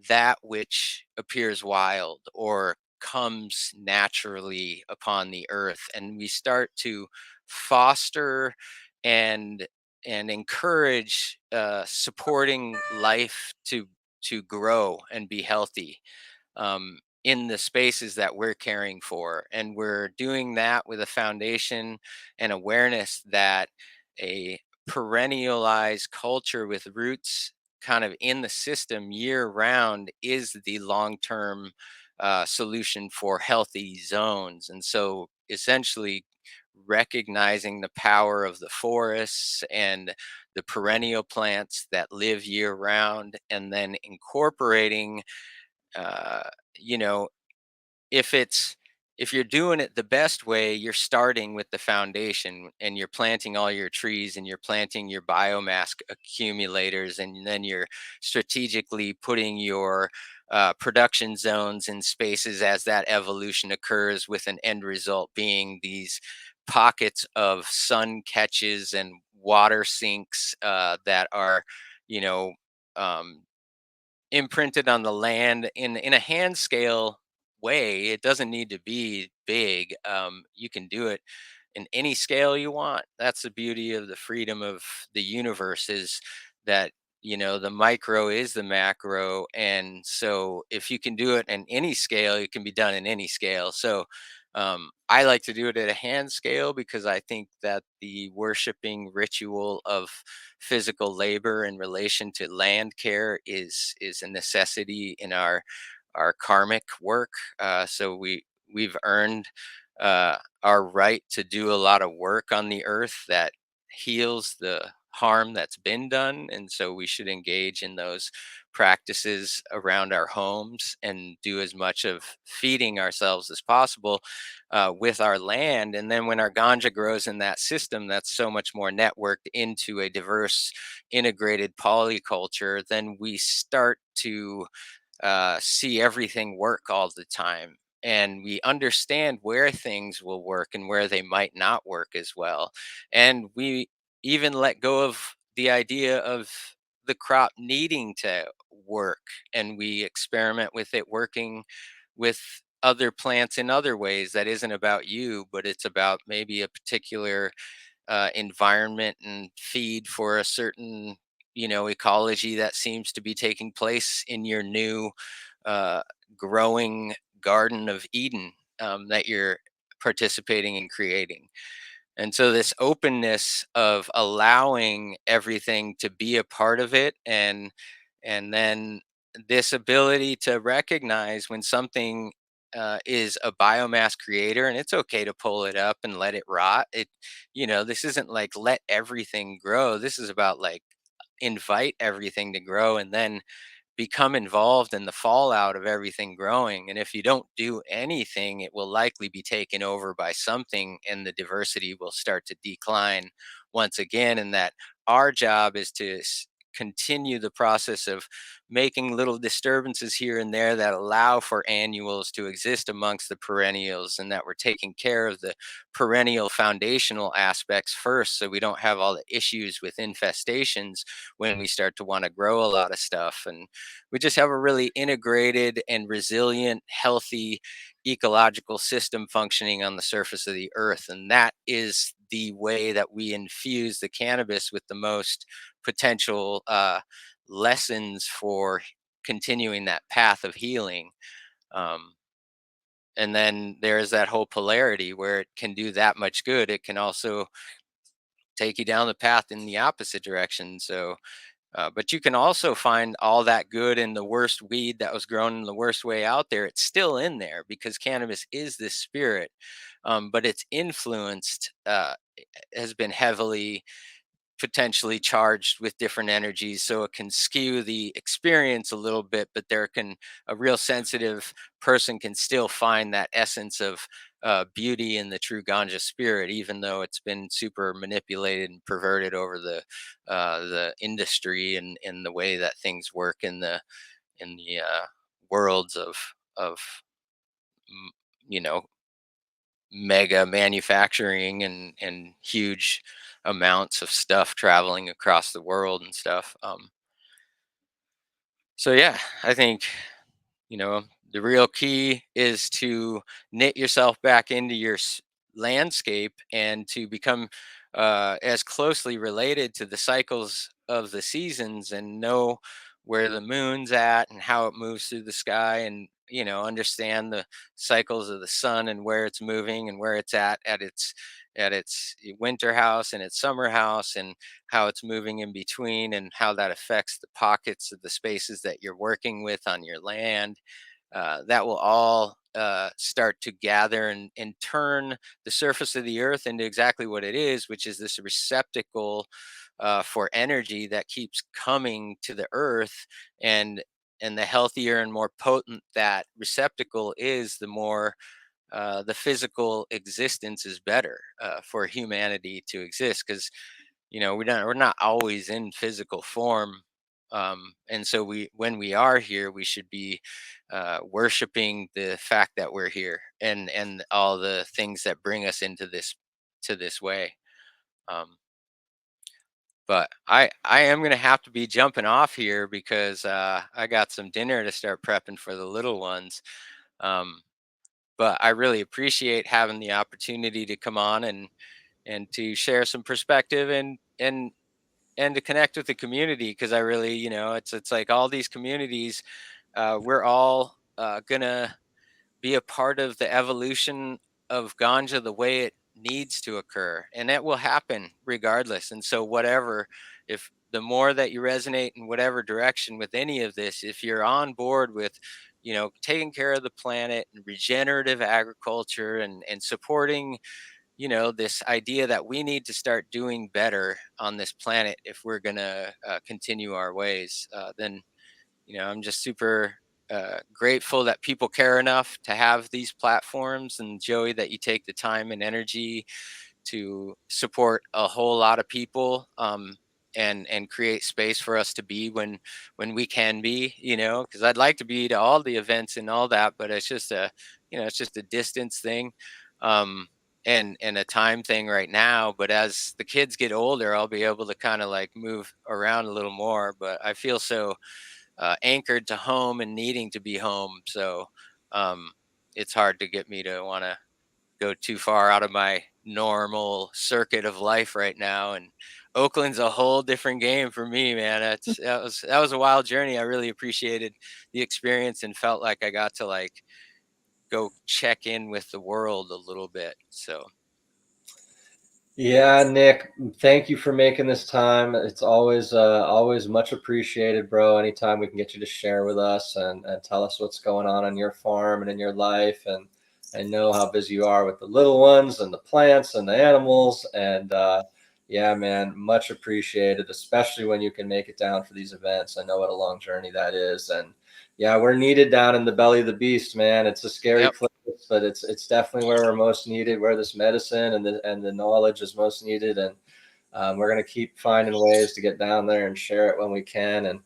C: that which appears wild or comes naturally upon the earth, and we start to foster and encourage supporting life to grow and be healthy in the spaces that we're caring for. And we're doing that with a foundation and awareness that a perennialized culture with roots kind of in the system year round is the long term solution for healthy zones. And so essentially, recognizing the power of the forests and the perennial plants that live year round, and then incorporating uh, you know, if it's if you're doing it the best way, you're starting with the foundation, and you're planting all your trees, and you're planting your biomass accumulators, and then you're strategically putting your production zones in spaces as that evolution occurs, with an end result being these pockets of sun catches and water sinks that are, you know, um, imprinted on the land in a hand scale way. It doesn't need to be big. You can do it in any scale you want. That's the beauty of the freedom of the universe, is that, you know, the micro is the macro. And so if you can do it in any scale, it can be done in any scale. So I like to do it at a hand scale, because I think that the worshiping ritual of physical labor in relation to land care is a necessity in our karmic work. So we've earned our right to do a lot of work on the earth that heals the harm that's been done. And so we should engage in those practices around our homes and do as much of feeding ourselves as possible with our land. And then when our ganja grows in that system that's so much more networked into a diverse, integrated polyculture, then we start to see everything work all the time. And we understand where things will work and where they might not work as well. And we even let go of the idea of the crop needing to work, and we experiment with it working with other plants in other ways that isn't about you, but it's about maybe a particular environment and feed for a certain, you know, ecology that seems to be taking place in your new uh, growing garden of Eden that you're participating in creating. And so this openness of allowing everything to be a part of it, and then this ability to recognize when something is a biomass creator, and it's okay to pull it up and let it rot. This isn't like let everything grow. This is about like invite everything to grow and then become involved in the fallout of everything growing. And if you don't do anything, it will likely be taken over by something and the diversity will start to decline once again. And that our job is to continue the process of making little disturbances here and there that allow for annuals to exist amongst the perennials, and that we're taking care of the perennial foundational aspects first, so we don't have all the issues with infestations when we start to want to grow a lot of stuff. And we just have a really integrated and resilient, healthy ecological system functioning on the surface of the earth. And that is the way that we infuse the cannabis with the most potential lessons for continuing that path of healing. Um, and then there's that whole polarity where it can do that much good. It can also take you down the path in the opposite direction. So, but you can also find all that good in the worst weed that was grown in the worst way out there. It's still in there because cannabis is this spirit, but it's influenced, has been heavily potentially charged with different energies, so it can skew the experience a little bit. But a real sensitive person can still find that essence of beauty in the true ganja spirit, even though it's been super manipulated and perverted over the industry and in the way that things work in the worlds of mm, you know mega manufacturing and huge amounts of stuff traveling across the world and stuff. So yeah, I think you know the real key is to knit yourself back into your landscape and to become as closely related to the cycles of the seasons and know where the moon's at and how it moves through the sky, and understand the cycles of the sun and where it's moving and where it's at its winter house and its summer house, and how it's moving in between, and how that affects the pockets of the spaces that you're working with on your land. That will all start to gather and turn the surface of the earth into exactly what it is, which is this receptacle for energy that keeps coming to the earth. And the healthier and more potent that receptacle is, the more the physical existence is better for humanity to exist, because we're not always in physical form. And so when we are here, we should be worshiping the fact that we're here, and all the things that bring us into this way. um, but I am gonna have to be jumping off here because I got some dinner to start prepping for the little ones. um, but I really appreciate having the opportunity to come on and to share some perspective and to connect with the community, because I really, it's like all these communities, we're all gonna be a part of the evolution of ganja the way it needs to occur, and that will happen regardless. And so whatever, if the more that you resonate in whatever direction with any of this, if you're on board with taking care of the planet and regenerative agriculture and supporting this idea that we need to start doing better on this planet if we're going to continue our ways, then I'm just super grateful that people care enough to have these platforms, and Joey, that you take the time and energy to support a whole lot of people, and create space for us to be when we can be, because I'd like to be to all the events and all that, but it's just a distance thing, um, and a time thing right now. But as the kids get older, I'll be able to kind of like move around a little more. But I feel so anchored to home and needing to be home. So um, it's hard to get me to want to go too far out of my normal circuit of life right now. And Oakland's a whole different game for me, man. That was a wild journey. I really appreciated the experience and felt like I got to like go check in with the world a little bit. So
A: Yeah, Nick, thank you for making this time. It's always much appreciated, bro. Anytime we can get you to share with us and tell us what's going on your farm and in your life. And I know how busy you are with the little ones and the plants and the animals. And yeah, man, much appreciated, especially when you can make it down for these events. I know what a long journey that is. And yeah, we're needed down in the belly of the beast, man. It's a scary place, but it's definitely where we're most needed, where this medicine and the knowledge is most needed. And we're going to keep finding ways to get down there and share it when we can. And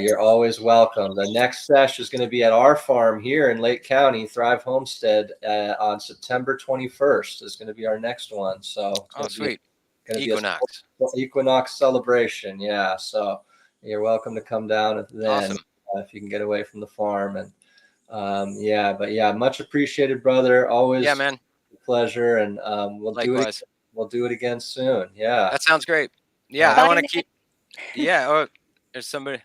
A: you're always welcome. The next sesh is going to be at our farm here in Lake County, Thrive Homestead, on September 21st is going to be our next one. So
C: sweet.
A: Going to
C: Equinox.
A: be a equinox celebration. Yeah. So you're welcome to come down then.
C: Awesome.
A: If you can get away from the farm. And yeah, but yeah, much appreciated, brother. Always
C: man,
A: a pleasure. And
C: Likewise.
A: We'll do it again soon. Yeah,
C: that sounds great. Yeah, I want to keep. Yeah. Oh, there's somebody.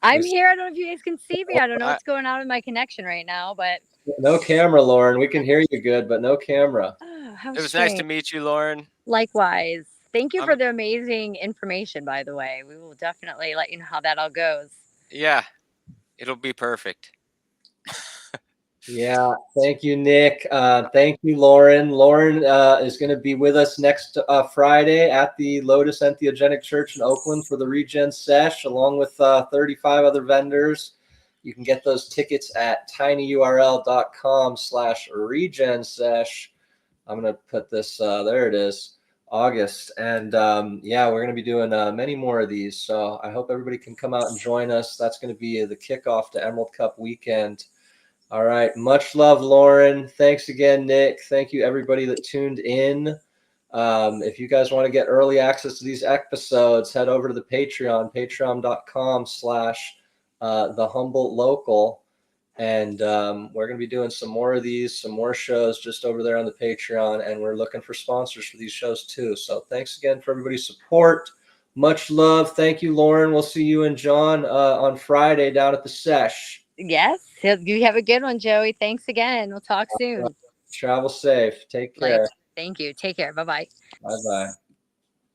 D: I'm here. I don't know if you guys can see me. I don't know what's going on with my connection right now, but
A: no camera, Lauren. We can hear you good, but no camera.
D: Oh,
C: it was nice to meet you, Lauren.
D: Likewise. Thank you for the amazing information, by the way. We will definitely let you know how that all goes.
C: Yeah, it'll be perfect.
A: Yeah, thank you, Nick. Thank you, Lauren. Lauren is going to be with us next Friday at the Lotus Entheogenic Church in Oakland for the Regen Sesh, along with 35 other vendors. You can get those tickets at tinyurl.com/Regen Sesh. I'm going to put this, there it is, August. And yeah, we're going to be doing many more of these. So I hope everybody can come out and join us. That's going to be the kickoff to Emerald Cup weekend. All right. Much love, Lauren. Thanks again, Nick. Thank you, everybody that tuned in. If you guys want to get early access to these episodes, head over to the Patreon, patreon.com/thehumboldtlocal. And we're going to be doing some more of these, some more shows just over there on the Patreon. And we're looking for sponsors for these shows too. So thanks again for everybody's support. Much love. Thank you, Lauren. We'll see you and John on Friday down at the Sesh.
D: Yes. You have a good one, Joey. Thanks again. We'll talk soon.
A: Travel safe. Take care.
D: Thank you. Take care. Bye-bye.
A: Bye-bye.